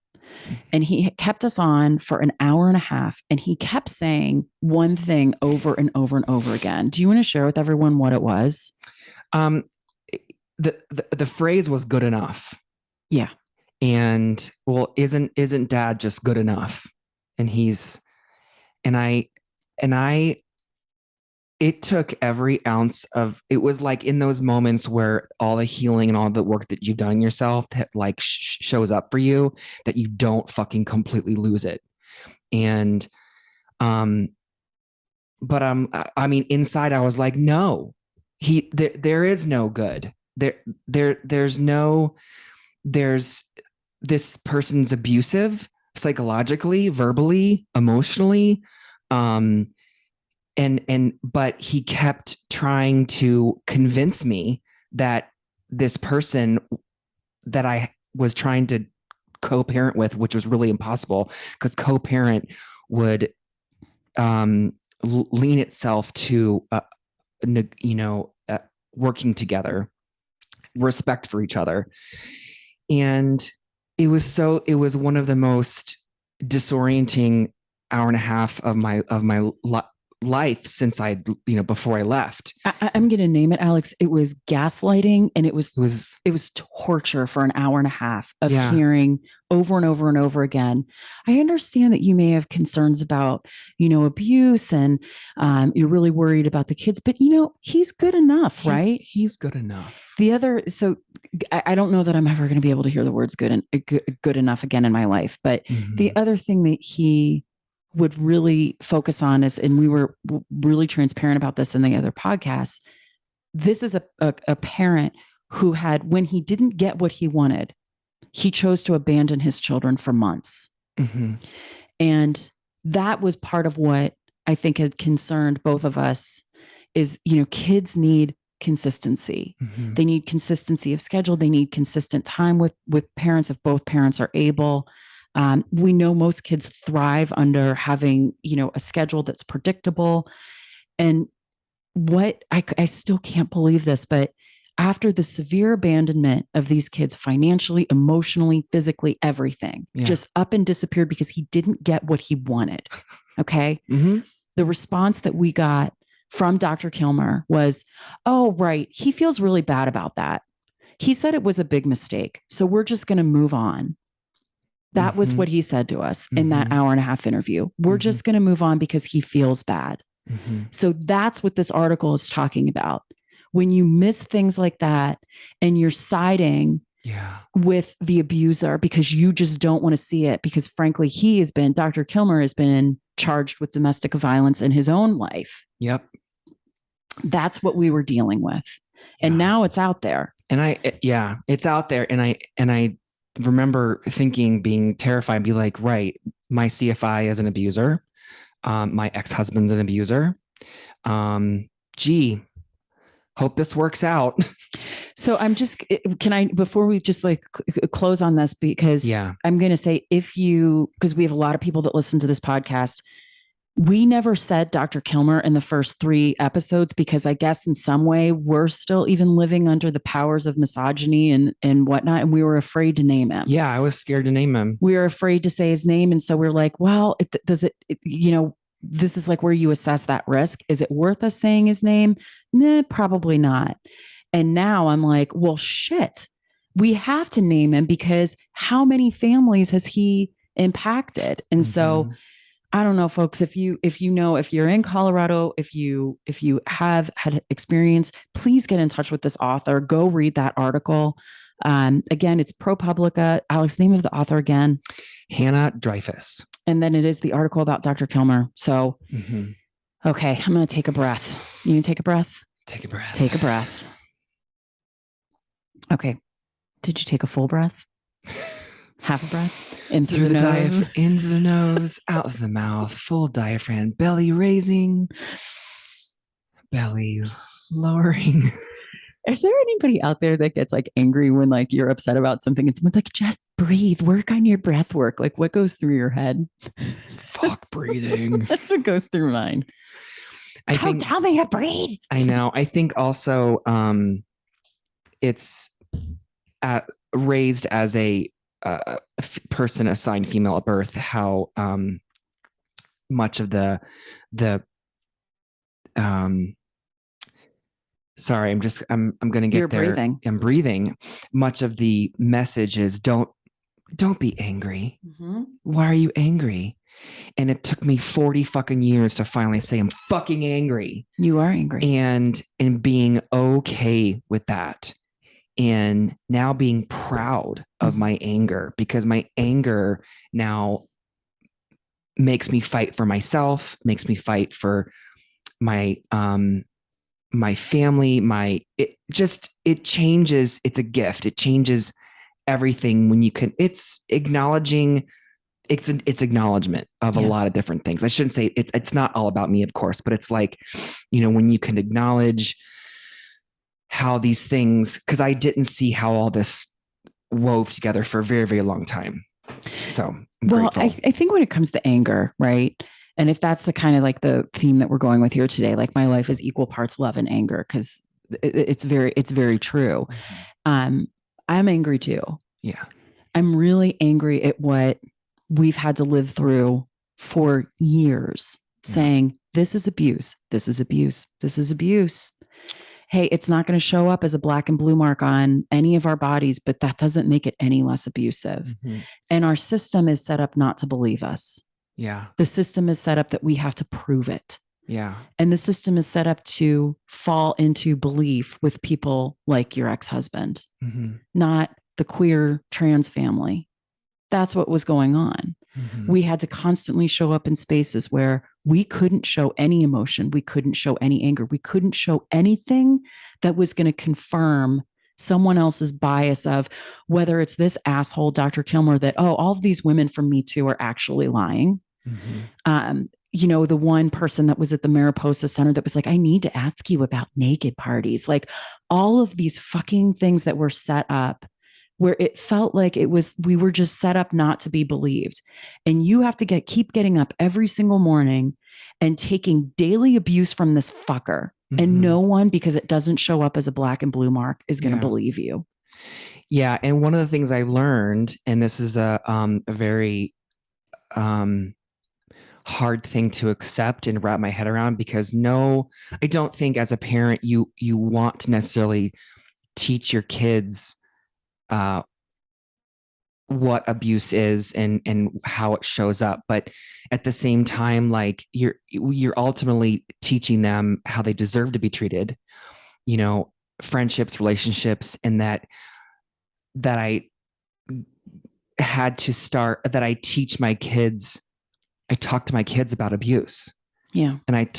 And he kept us on for an hour and a half. And he kept saying one thing over and over and over again. Do you want to share with everyone what it was? The phrase was good enough. Yeah. And well, isn't dad just good enough? And it took every ounce of, it was like in those moments where all the healing and all the work that you've done in yourself like shows up for you, that you don't fucking completely lose it. And I mean, inside I was like, no, there is no good. There's no, there's this person's abusive psychologically, verbally, emotionally. Um, but he kept trying to convince me that this person that I was trying to co-parent with, which was really impossible because co-parent would lean itself to working together, respect for each other. And it was one of the most disorienting hour and a half of my life since before I left. I'm going to name it, Alex. It was gaslighting, and it was torture for an hour and a half of hearing over and over and over again. I understand that you may have concerns about, abuse, and you're really worried about the kids, but he's good enough, right? He's good enough. So I don't know that I'm ever going to be able to hear the words good enough again in my life. But the other thing that he would really focus on is, and we were really transparent about this in the other podcasts, this is a parent who had, when he didn't get what he wanted, he chose to abandon his children for months. And that was part of what I think had concerned both of us is, kids need consistency. They need consistency of schedule. They need consistent time with parents if both parents are able. We know most kids thrive under having, a schedule that's predictable. And what I still can't believe this, but after the severe abandonment of these kids financially, emotionally, physically, everything just up and disappeared because he didn't get what he wanted. Okay. The response that we got from Dr. Kilmer was, oh, right, he feels really bad about that. He said it was a big mistake, so we're just going to move on. That was what he said to us in that hour and a half interview. We're just going to move on because he feels bad. So that's what this article is talking about. When you miss things like that and you're siding with the abuser because you just don't want to see it, because frankly, Dr. Kilmer has been charged with domestic violence in his own life. Yep. That's what we were dealing with. And now it's out there. And it's out there. And I remember being terrified, be like, right, my CFI is an abuser. My ex-husband's an abuser. Hope this works out. So before we just close on this, because I'm going to say, because we have a lot of people that listen to this podcast, we never said Dr. Kilmer in the first 3 episodes, because I guess in some way we're still even living under the powers of misogyny and whatnot. And we were afraid to name him. Yeah. I was scared to name him. We were afraid to say his name. And so we're like, well, this is like where you assess that risk. Is it worth us saying his name? Nah, probably not. And now I'm like, well, shit, we have to name him, because how many families has he impacted? And so I don't know, folks, if you're in Colorado, if you have had experience, please get in touch with this author. Go read that article. Again, it's ProPublica. Alex, name of the author again? Hannah Dreyfus. And then it is the article about Dr. Kilmer. So, okay, I'm going to take a breath. You can take a breath? Take a breath. Take a breath. Okay. Did you take a full breath? Half a breath? In through the nose? Into the nose, out of the mouth, full diaphragm, belly raising, belly lowering. Is there anybody out there that gets angry when you're upset about something and someone's like, just breathe, work on your breath work? What goes through your head? Fuck breathing. That's what goes through mine. Tell me to breathe. I know. I think also it's raised as a person assigned female at birth, how much of the sorry, I'm going to get there. Breathing. I'm breathing. Much of the message is don't be angry. Why are you angry? And it took me 40 fucking years to finally say I'm fucking angry. You are angry. And being okay with that. And now being proud of my anger, because my anger now makes me fight for myself, makes me fight for my family, it changes. It's a gift. It changes everything when you can, it's acknowledging, it's acknowledgement of a lot of different things. I shouldn't say it's not all about me, of course, but it's like, when you can acknowledge how these things, because I didn't see how all this wove together for a very, very long time. So I think when it comes to anger, right? And if that's the kind of like the theme that we're going with here today, like my life is equal parts love and anger, because it's very true. I'm angry too. Yeah. I'm really angry at what we've had to live through for years, saying this is abuse. This is abuse. This is abuse. Hey, it's not going to show up as a black and blue mark on any of our bodies, but that doesn't make it any less abusive. And our system is set up not to believe us. Yeah. The system is set up that we have to prove it. Yeah. And the system is set up to fall into belief with people like your ex-husband, not the queer trans family. That's what was going on. We had to constantly show up in spaces where we couldn't show any emotion. We couldn't show any anger. We couldn't show anything that was going to confirm someone else's bias of whether it's this asshole, Dr. Kilmer, that, all of these women from Me Too are actually lying. The one person that was at the Mariposa Center that was like, I need to ask you about naked parties. Like all of these fucking things that were set up where it felt like we were just set up not to be believed. And you have to keep getting up every single morning and taking daily abuse from this fucker. And no one, because it doesn't show up as a black and blue mark, is going to believe you. Yeah. And one of the things I learned, and this is a very hard thing to accept and wrap my head around, because I don't think as a parent, you want to necessarily teach your kids what abuse is and how it shows up. But at the same time, like you're ultimately teaching them how they deserve to be treated, friendships, relationships, and that I had to start, that I teach my kids. I talk to my kids about abuse. Yeah. And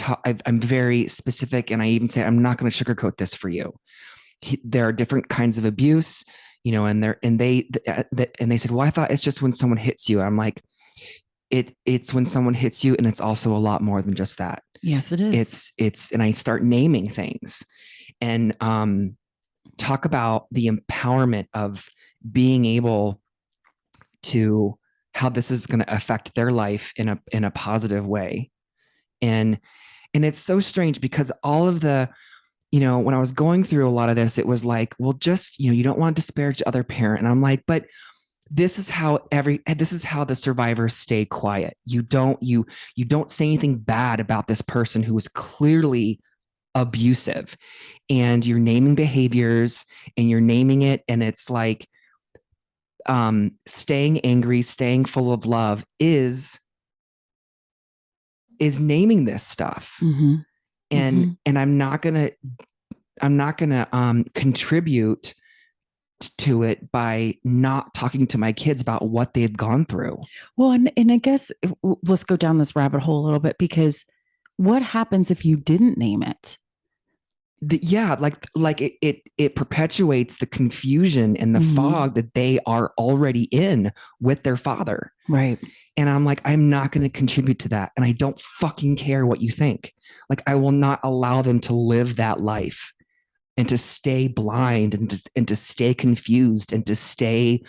I'm very specific. And I even say, I'm not going to sugarcoat this for you. There are different kinds of abuse, and they said, well, I thought it's just when someone hits you. I'm like, it's when someone hits you. And it's also a lot more than just that. Yes, it is. And I start naming things and talk about the empowerment of being able to, how this is going to affect their life in a positive way. And it's so strange because all of the, when I was going through a lot of this, it was like, well, just, you don't want to disparage the other parent. And I'm like, but this is how the survivors stay quiet. You don't say anything bad about this person who was clearly abusive, and you're naming behaviors and you're naming it. And it's like, staying angry, staying full of love is naming this stuff. And I'm not gonna contribute to it by not talking to my kids about what they've gone through. Well, and I guess let's go down this rabbit hole a little bit, because what happens if you didn't name it? It perpetuates the confusion and the fog that they are already in with their father. Right. And I'm like, I'm not going to contribute to that. And I don't fucking care what you think. Like, I will not allow them to live that life and to stay blind and to stay confused and to stay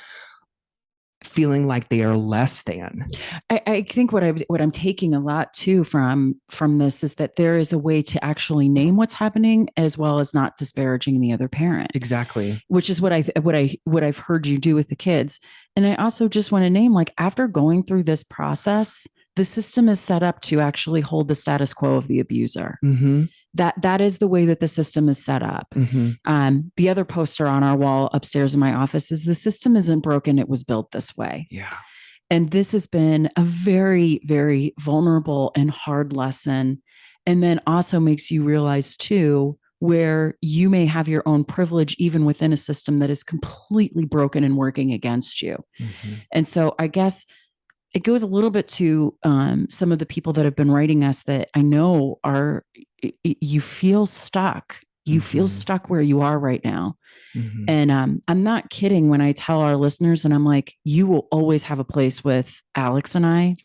feeling like they are less than. I think what I'm taking a lot too from this is that there is a way to actually name what's happening, as well as not disparaging the other parent. Exactly. Which is what I've heard you do with the kids. And I also just want to name, like, after going through this process, the system is set up to actually hold the status quo of the abuser. That is the way that the system is set up. The other poster on our wall upstairs in my office is, the system isn't broken, it was built this way. Yeah. And this has been a very, very vulnerable and hard lesson. And then also makes you realize too, where you may have your own privilege, even within a system that is completely broken and working against you. And so I guess it goes a little bit to some of the people that have been writing us that I know are, you feel stuck. You feel stuck where you are right now. And I'm not kidding when I tell our listeners, and I'm like, you will always have a place with Alex and I.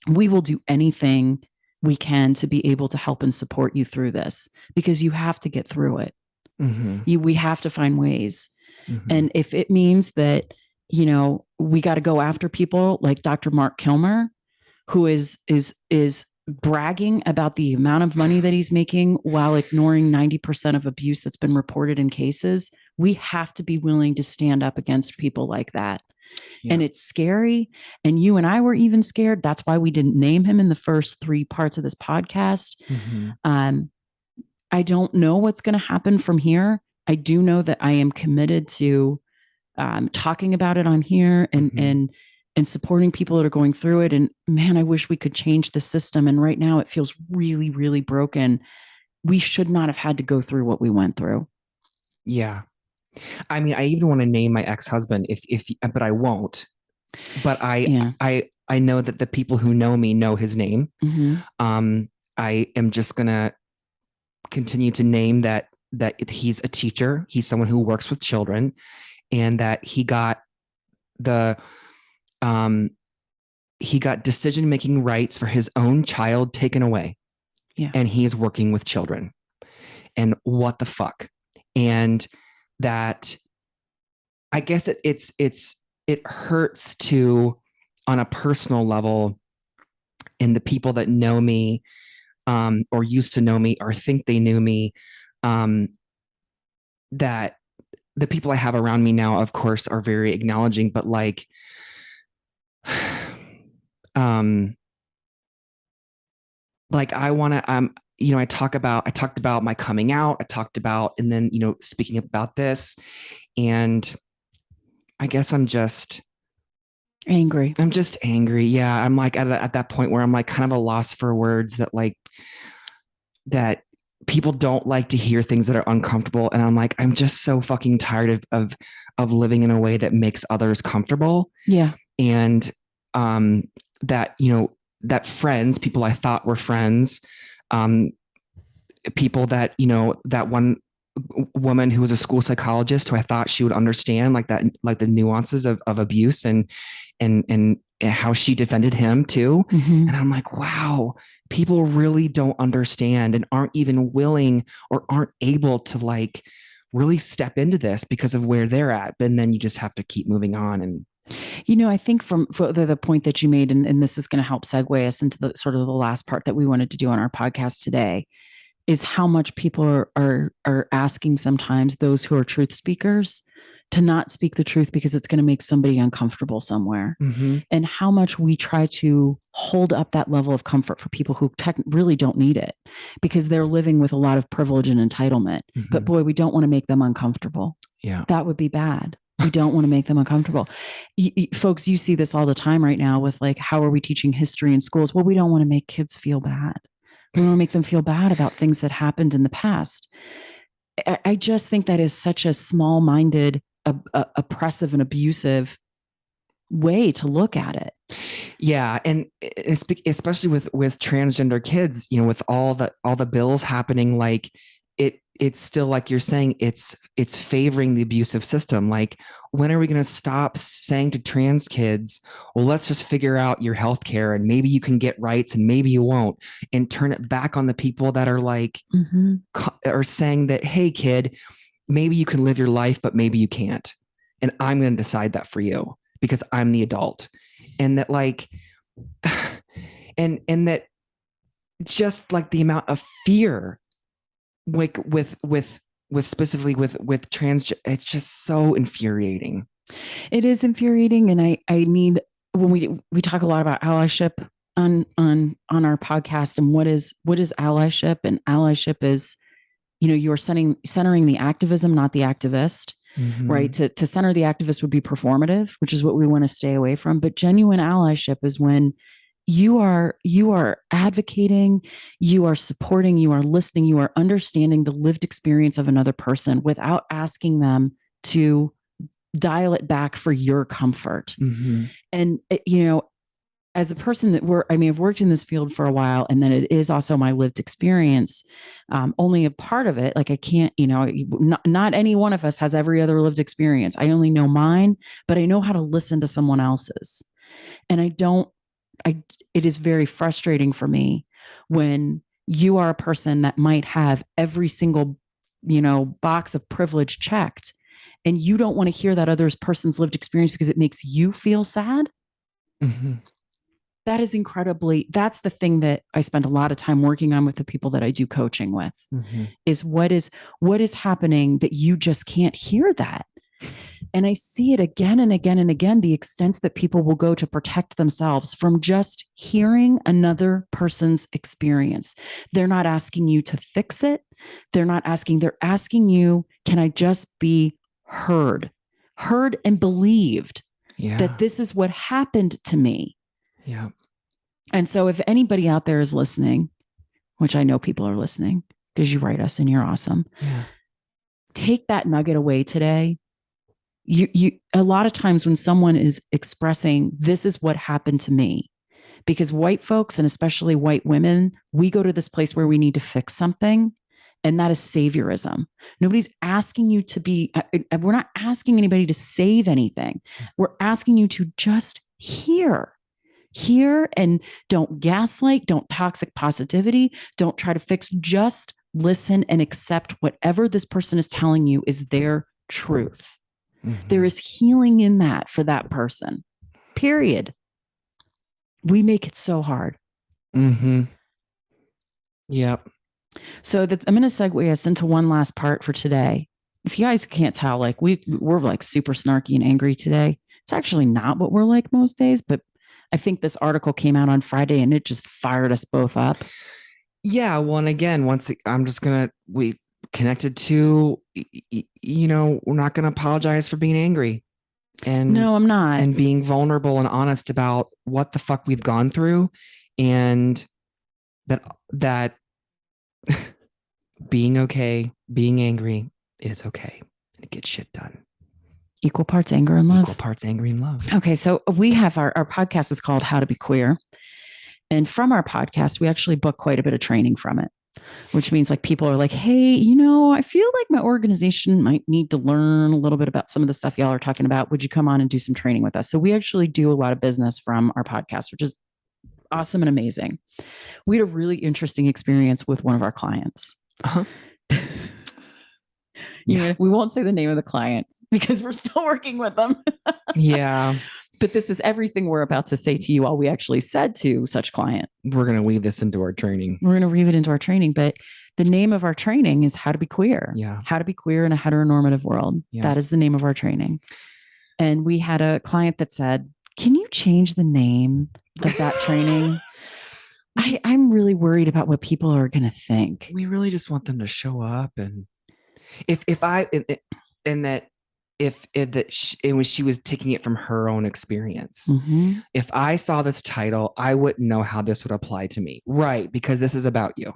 We will do anything we can to be able to help and support you through this, because you have to get through it. We have to find ways. And if it means that, we got to go after people like Dr. Mark Kilmer, who is bragging about the amount of money that he's making while ignoring 90% of abuse that's been reported in cases, we have to be willing to stand up against people like that. Yeah. And it's scary. And you and I were even scared. That's why we didn't name him in the first 3 parts of this podcast. I don't know what's going to happen from here. I do know that I am committed to talking about it on here and supporting people that are going through it. And man, I wish we could change the system. And right now it feels really, really broken. We should not have had to go through what we went through. Yeah. I mean, I even want to name my ex-husband but I won't. But I know that the people who know me know his name. I am just going to continue to name that he's a teacher. He's someone who works with children, and that he got decision-making rights for his own child taken away. Yeah. And he is working with children. And what the fuck? And that, I guess it hurts to, on a personal level, and the people that know me, or used to know me, or think they knew me, that the people I have around me now, of course, are very acknowledging, but like, I want to, I talked about my coming out. I talked about, and then, speaking about this, and I guess I'm just angry. I'm just angry. Yeah. I'm like at that point where I'm like kind of a loss for words, that people don't like to hear things that are uncomfortable. And I'm like, I'm just so fucking tired of living in a way that makes others comfortable. Yeah. And, that, that friends, people I thought were friends, people that, that one woman who was a school psychologist who I thought she would understand like the nuances of abuse and how she defended him too. And I'm like, wow, people really don't understand and aren't even willing or aren't able to like really step into this because of where they're at. And then you just have to keep moving on. And I think for the point that you made, and this is going to help segue us into the sort of the last part that we wanted to do on our podcast today, is how much people are asking sometimes those who are truth speakers to not speak the truth because it's going to make somebody uncomfortable somewhere. And how much we try to hold up that level of comfort for people who really don't need it because they're living with a lot of privilege and entitlement. But boy, we don't want to make them uncomfortable. Yeah, that would be bad. We don't want to make them uncomfortable. Folks, you see this all the time right now with like, how are we teaching history in schools? Well, we don't want to make kids feel bad. We want to make them feel bad about things that happened in the past. I just think that is such a small-minded, oppressive and abusive way to look at it. Yeah. And especially with transgender kids, with all the bills happening, like it's still like you're saying, it's favoring the abusive system. Like, when are we going to stop saying to trans kids, well, let's just figure out your healthcare and maybe you can get rights and maybe you won't, and turn it back on the people that are like, are saying that, hey kid, maybe you can live your life, but maybe you can't. And I'm going to decide that for you because I'm the adult. And that like, and that just like the amount of fear, like with specifically with trans, it's just so infuriating. It is infuriating. And I need, when we talk a lot about allyship on our podcast, and what is allyship, and allyship is, you are centering the activism, not the activist, right? To center the activist would be performative, which is what we want to stay away from. But genuine allyship is when you are advocating, you are supporting, you are listening, you are understanding the lived experience of another person without asking them to dial it back for your comfort. And as a person that I've worked in this field for a while, and then it is also my lived experience. Only a part of it. Like I can't, not any one of us has every other lived experience. I only know mine, but I know how to listen to someone else's. And it is very frustrating for me when you are a person that might have every single, box of privilege checked, and you don't want to hear that other person's lived experience because it makes you feel sad. Mm-hmm. That's the thing that I spend a lot of time working on with the people that I do coaching with, mm-hmm. is what is happening that you just can't hear that. And I see it again and again and again, the extent that people will go to protect themselves from just hearing another person's experience. They're not asking you to fix it. They're asking you, can I just be heard and believed that this is what happened to me? Yeah. And so if anybody out there is listening, which I know people are listening because you write us and you're awesome. Yeah. Take that nugget away today. You a lot of times when someone is expressing, this is what happened to me, because white folks, and especially white women, we go to this place where we need to fix something. And that is saviorism. Nobody's asking you to be, we're not asking anybody to save anything. We're asking you to just hear, and don't gaslight, don't toxic positivity, don't try to fix, just listen and accept whatever this person is telling you is their truth. Mm-hmm. There is healing in that for that person, period. We make it so hard. Mm-hmm. Yep. So I'm going to segue us into one last part for today. If you guys can't tell, like we're like super snarky and angry today. It's actually not what we're like most days, but I think this article came out on Friday and it just fired us both up. Yeah. Well, and again, we connected to, we're not going to apologize for being angry. And no, I'm not. And being vulnerable and honest about what the fuck we've gone through, and that being okay, being angry is okay. And it gets shit done. Equal parts anger and love. Equal parts angry and love. Okay. So we have our podcast is called How to Be Queer. And from our podcast, we actually book quite a bit of training from it, which means like people are like, hey, I feel like my organization might need to learn a little bit about some of the stuff y'all are talking about. Would you come on and do some training with us? So we actually do a lot of business from our podcast, which is awesome and amazing. We had a really interesting experience with one of our clients. Uh-huh. We won't say the name of the client because we're still working with them. Yeah. But this is everything we're about to say to you, all we actually said to such client. We're going to weave this into our training. We're going to weave it into our training. But the name of our training is How to Be Queer. Yeah. How to Be Queer in a Heteronormative World. Yeah. That is the name of our training. And we had a client that said, can you change the name of that training? I'm really worried about what people are going to think. We really just want them to show up. And she was taking it from her own experience. Mm-hmm. If I saw this title, I wouldn't know how this would apply to me. Right. Because this is about you.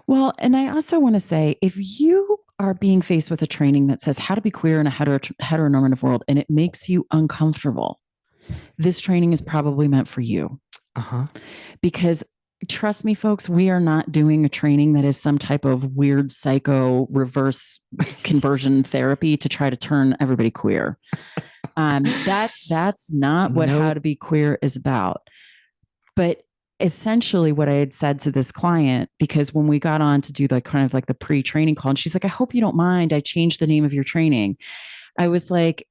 Well, and I also want to say, if you are being faced with a training that says how to be queer in a heteronormative world, and it makes you uncomfortable, this training is probably meant for you. Uh-huh. Because trust me, folks, we are not doing a training that is some type of weird psycho reverse conversion therapy to try to turn everybody queer. That's not what How to Be Queer is about. But essentially what I had said to this client, because when we got on to do the kind of like the pre-training call, and she's like, I hope you don't mind, I changed the name of your training. I was like,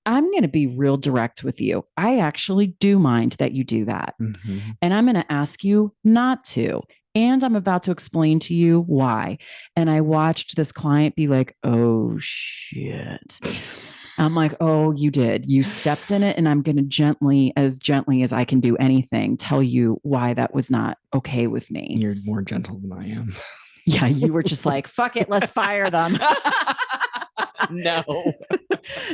I'm going to be real direct with you. I actually do mind that you do that. Mm-hmm. And I'm going to ask you not to. And I'm about to explain to you why. And I watched this client be like, oh, shit. I'm like, oh, you did. You stepped in it. And I'm going to gently as I can do anything, tell you why that was not okay with me. You're more gentle than I am. Yeah, you were just like, fuck it, let's fire them. No.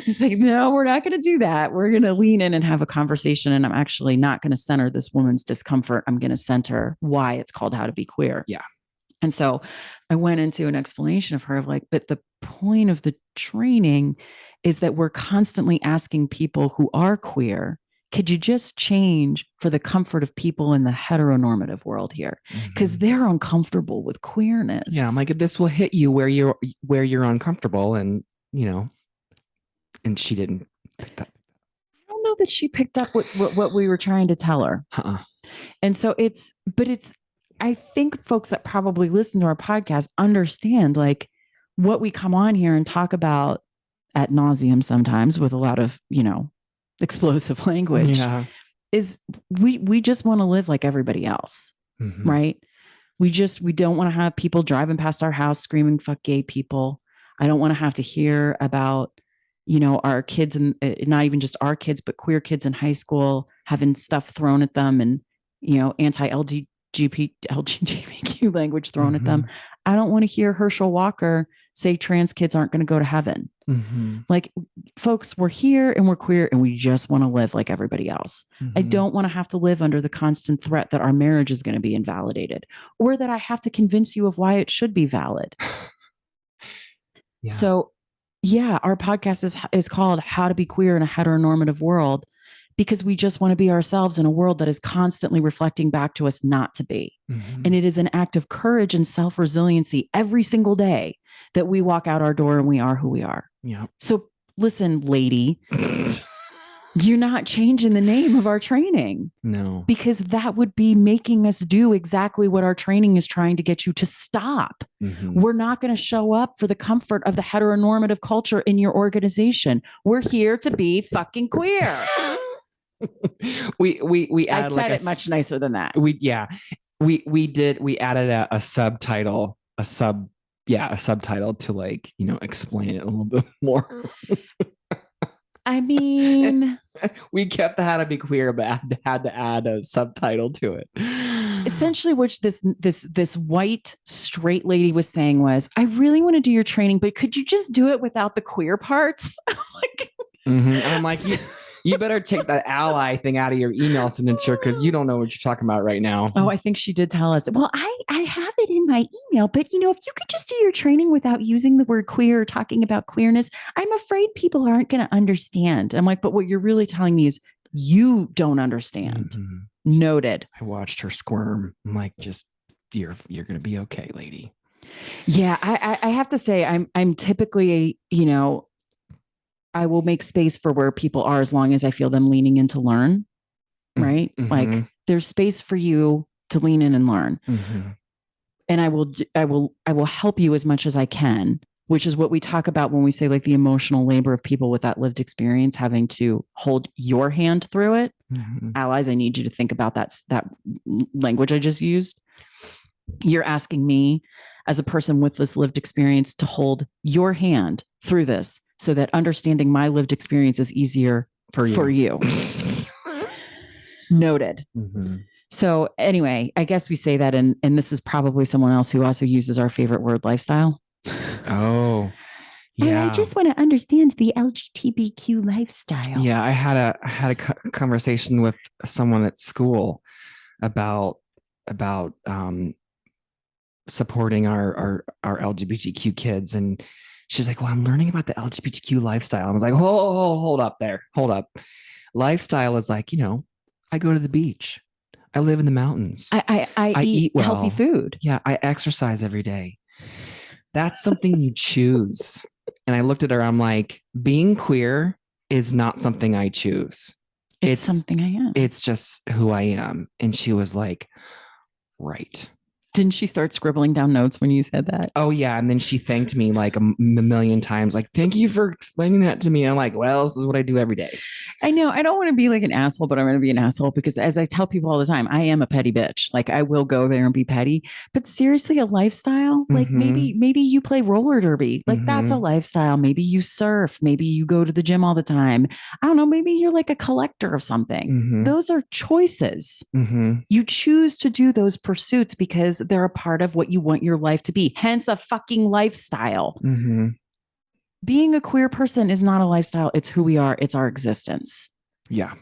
He's like, no, we're not going to do that. We're going to lean in and have a conversation. And I'm actually not going to center this woman's discomfort. I'm going to center why it's called How to Be Queer. Yeah. And so I went into an explanation of her of like, but the point of the training is that we're constantly asking people who are queer, could you just change for the comfort of people in the heteronormative world here? Because they're uncomfortable with queerness. Yeah, I'm like, this will hit you where you're uncomfortable, and and she didn't pick that. I don't know that she picked up what we were trying to tell her. And so I think folks that probably listen to our podcast understand like what we come on here and talk about ad nauseum sometimes with a lot of, explosive language is we just want to live like everybody else. Right. We don't want to have people driving past our house screaming, fuck gay people. I don't want to have to hear about, our kids, and not even just our kids, but queer kids in high school having stuff thrown at them and, LGBTQ language thrown at them. I don't want to hear Herschel Walker say trans kids aren't going to go to heaven. Like, folks, we're here and we're queer and we just want to live like everybody else. I don't want to have to live under the constant threat that our marriage is going to be invalidated or that I have to convince you of why it should be valid. So, our podcast is called How to Be Queer in a Heteronormative World, because we just want to be ourselves in a world that is constantly reflecting back to us not to be. And it is an act of courage and self-resiliency every single day that we walk out our door and we are who we are. Yeah. So listen, lady, you're not changing the name of our training. No. Because that would be making us do exactly what our training is trying to get you to stop. We're not going to show up for the comfort of the heteronormative culture in your organization. We're here to be fucking queer. we I said it much nicer than that. We added a subtitle, a subtitle to like, explain it a little bit more. I mean, we kept the How to Be Queer, but had to add a subtitle to it. Essentially, which this white straight lady was saying was, I really want to do your training, but could you just do it without the queer parts? And I'm like, you better take that ally thing out of your email signature because you don't know what you're talking about right now. Oh, I think she did tell us. Well, I have it in my email, but if you could just do your training without using the word queer or talking about queerness, I'm afraid people aren't going to understand. I'm like, but what you're really telling me is you don't understand. Noted. I watched her squirm. I'm like, just you're going to be okay, lady. Yeah, I have to say, I'm typically, I will make space for where people are as long as I feel them leaning in to learn, right? Like there's space for you to lean in and learn. And I will help you as much as I can, which is what we talk about when we say like the emotional labor of people with that lived experience, having to hold your hand through it. Allies, I need you to think about that language I just used. You're asking me as a person with this lived experience to hold your hand through this, so that understanding my lived experience is easier for you. Noted. So anyway, I guess we say that, and this is probably someone else who also uses our favorite word, lifestyle. Oh, yeah. And I just want to understand the LGBTQ lifestyle. Yeah, I had a conversation with someone at school about supporting our LGBTQ kids, and she's like, well, I'm learning about the LGBTQ lifestyle. I was like, hold up there. Hold up. Lifestyle is like, I go to the beach. I live in the mountains. I eat well. Healthy food. Yeah. I exercise every day. That's something you choose. And I looked at her. I'm like, being queer is not something I choose. It's something I am. It's just who I am. And she was like, right. Didn't she start scribbling down notes when you said that? Oh, yeah. And then she thanked me like a million times. Like, thank you for explaining that to me. I'm like, well, this is what I do every day. I know. I don't want to be like an asshole, but I'm going to be an asshole because, as I tell people all the time, I am a petty bitch. Like, I will go there and be petty. But seriously, a lifestyle, like maybe you play roller derby. Like, that's a lifestyle. Maybe you surf. Maybe you go to the gym all the time. I don't know. Maybe you're like a collector of something. Those are choices. You choose to do those pursuits because they're a part of what you want your life to be. Hence a fucking lifestyle. Being a queer person is not a lifestyle. It's who we are. It's our existence. Yeah.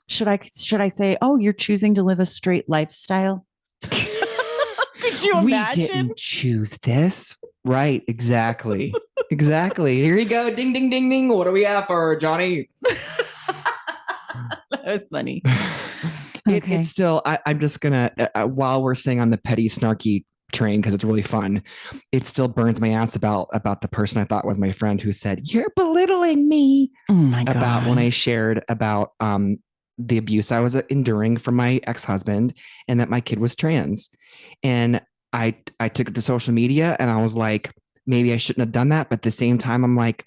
Should I say, oh, you're choosing to live a straight lifestyle? Could you imagine? We didn't choose this. Right. Exactly. Exactly. Here you go. Ding, ding, ding, ding. What do we have for Johnny? was funny. It's still, I'm just gonna, while we're saying on the petty snarky train, because it's really fun, it still burns my ass about the person I thought was my friend who said, "You're belittling me." Oh my God. About when I shared about the abuse I was enduring from my ex-husband and that my kid was trans. And I took it to social media and I was like, maybe I shouldn't have done that. But at the same time, I'm like,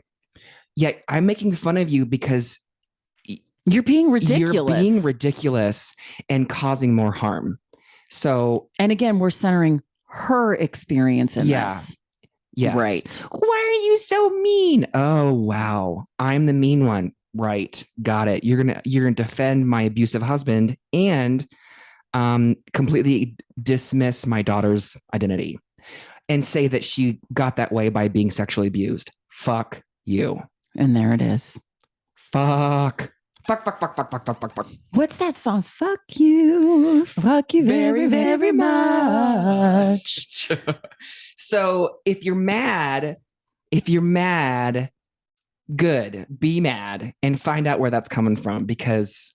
yeah, I'm making fun of you because you're being ridiculous. You're being ridiculous and causing more harm. So, and again, we're centering her experience in this. Yes. Right. Why are you so mean? Oh, wow. I'm the mean one. Right. Got it. You're going to defend my abusive husband and completely dismiss my daughter's identity and say that she got that way by being sexually abused. Fuck you. And there it is. Fuck. Fuck. What's that song? Fuck you. Fuck you very, very much. So if you're mad, good, be mad and find out where that's coming from, because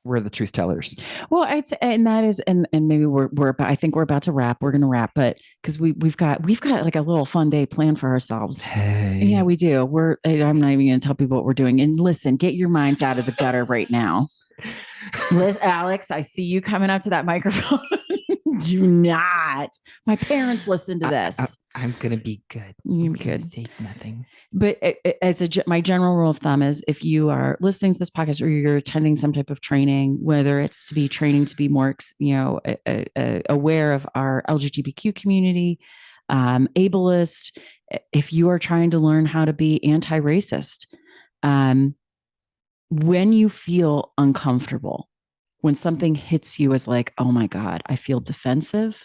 we're the truth tellers. Well, I'd say, and that is, and maybe we're about, I think we're about to wrap. We're going to wrap, but because we've got like a little fun day planned for ourselves. Hey. Yeah, we do. I'm not even going to tell people what we're doing. And listen, get your minds out of the gutter right now. Liz, Alex, I see you coming up to that microphone. Do not. My parents listen to this. I'm going to be good. You're good. Say nothing. But my general rule of thumb is, if you are listening to this podcast or you're attending some type of training, whether it's to be training to be more, aware of our LGBTQ community, ableist, if you are trying to learn how to be anti-racist, when you feel uncomfortable, when something hits you as like, oh my God, I feel defensive,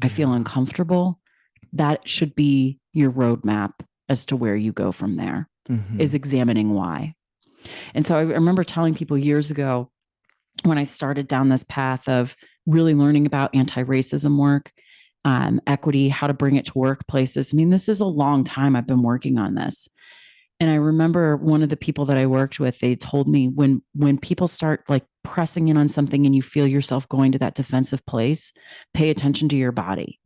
I feel uncomfortable, that should be your roadmap as to where you go from there, is examining why. And so I remember telling people years ago, when I started down this path of really learning about anti-racism work, equity, how to bring it to workplaces. I mean, this is a long time I've been working on this. And I remember one of the people that I worked with, they told me, when people start like pressing in on something and you feel yourself going to that defensive place, pay attention to your body.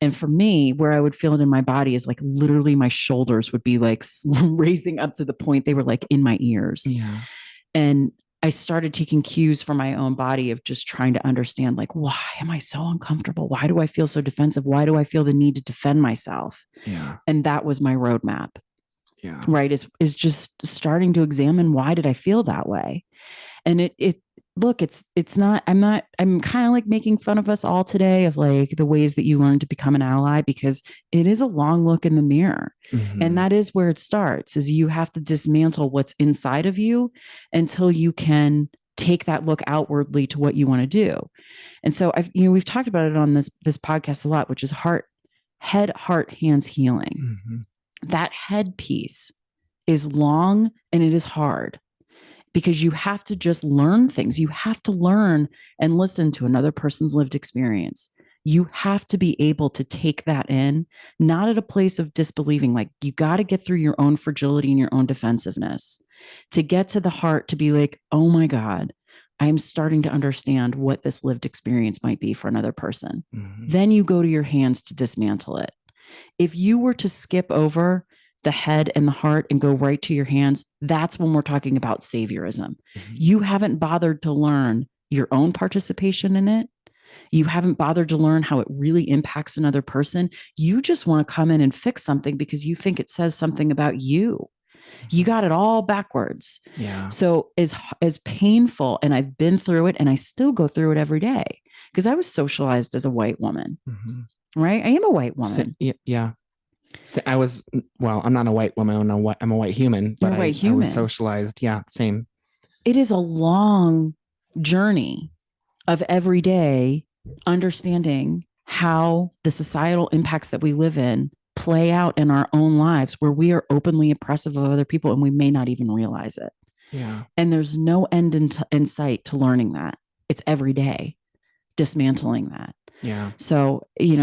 And for me, where I would feel it in my body is like literally my shoulders would be like raising up to the point they were like in my ears. Yeah. And I started taking cues from my own body of just trying to understand, like, why am I so uncomfortable? Why do I feel so defensive? Why do I feel the need to defend myself? Yeah. And that was my roadmap. Yeah. Right. Is just starting to examine, why did I feel that way? And I'm kind of like making fun of us all today of like the ways that you learn to become an ally, because it is a long look in the mirror. And that is where it starts, is you have to dismantle what's inside of you until you can take that look outwardly to what you want to do. And so we've talked about it on this podcast a lot, which is head, heart, hands healing. That head piece is long and it is hard, because you have to just learn things. You have to learn and listen to another person's lived experience. You have to be able to take that in, not at a place of disbelieving. Like, you got to get through your own fragility and your own defensiveness to get to the heart, to be like, oh my God, I am starting to understand what this lived experience might be for another person. Then you go to your hands to dismantle it. If you were to skip over the head and the heart and go right to your hands, that's when we're talking about saviorism. You haven't bothered to learn your own participation in it. You haven't bothered to learn how it really impacts another person. You just want to come in and fix something because you think it says something about you. You got it all backwards. Yeah. So as painful, and I've been through it and I still go through it every day, because I was socialized as a white woman. Right? I am a white woman. Yeah. So I'm not a white woman. I'm a white human, but I was socialized. Yeah. Same. It is a long journey of every day understanding how the societal impacts that we live in play out in our own lives, where we are openly oppressive of other people and we may not even realize it. Yeah. And there's no end in sight to learning that. It's every day dismantling that. Yeah. So, you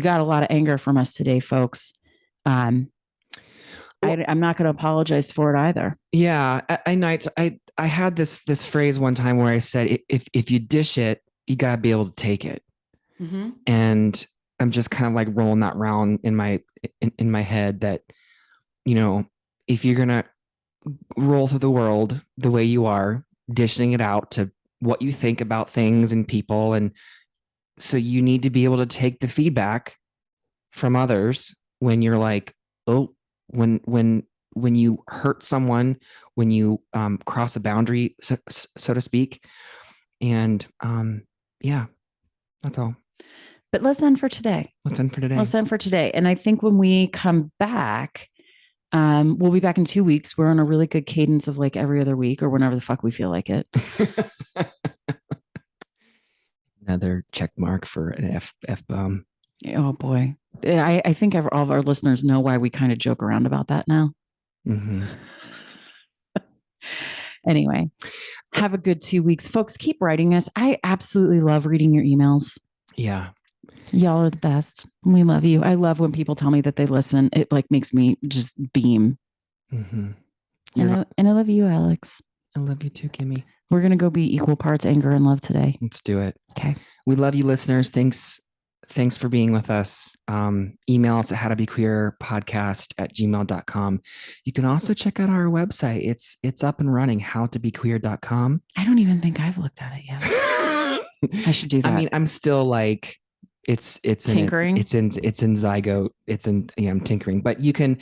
got a lot of anger from us today, folks. I'm not going to apologize for it either. Yeah, I had this phrase one time where I said, if you dish it, you gotta be able to take it. Mm-hmm. And I'm just kind of like rolling that round in my head that, you know, if you're gonna roll through the world the way you are, dishing it out to what you think about things and people, and so you need to be able to take the feedback from others when you're like, oh, when you hurt someone, when you cross a boundary, so to speak. And yeah, that's all. But let's end for today. Let's end for today. Let's end for today. And I think when we come back, we'll be back in 2 weeks. We're on a really good cadence of like every other week or whenever the fuck we feel like it. Another check mark for an F bomb. Oh boy. I think all of our listeners know why we kind of joke around about that now. Mm-hmm. Anyway, have a good 2 weeks. Folks, keep writing us. I absolutely love reading your emails. Yeah. Y'all are the best. We love you. I love when people tell me that they listen. It like makes me just beam. Mm-hmm. And I love you, Alex. I love you too, Kimmy. We're going to go be equal parts anger and love today. Let's do it. Okay. We love you, listeners. Thanks for being with us. Email us at howtobequeerpodcast@gmail.com. You can also check out our website. It's up and running, howtobequeer.com. I don't even think I've looked at it yet. I should do that. I mean, I'm still like, it's tinkering. It's in zygote. I'm tinkering, but you can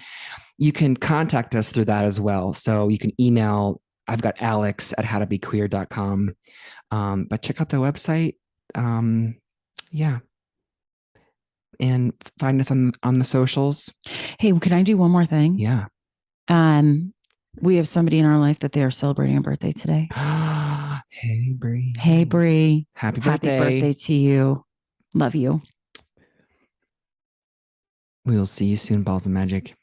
contact us through that as well. So you can email, I've got Alex at howtobequeer.com. But check out the website. Yeah. And find us on the socials. Hey, can I do one more thing? Yeah. We have somebody in our life that they are celebrating a birthday today. Hey, Bree. Hey, Bree. Happy birthday. Happy birthday to you. Love you. We will see you soon, Balls of Magic.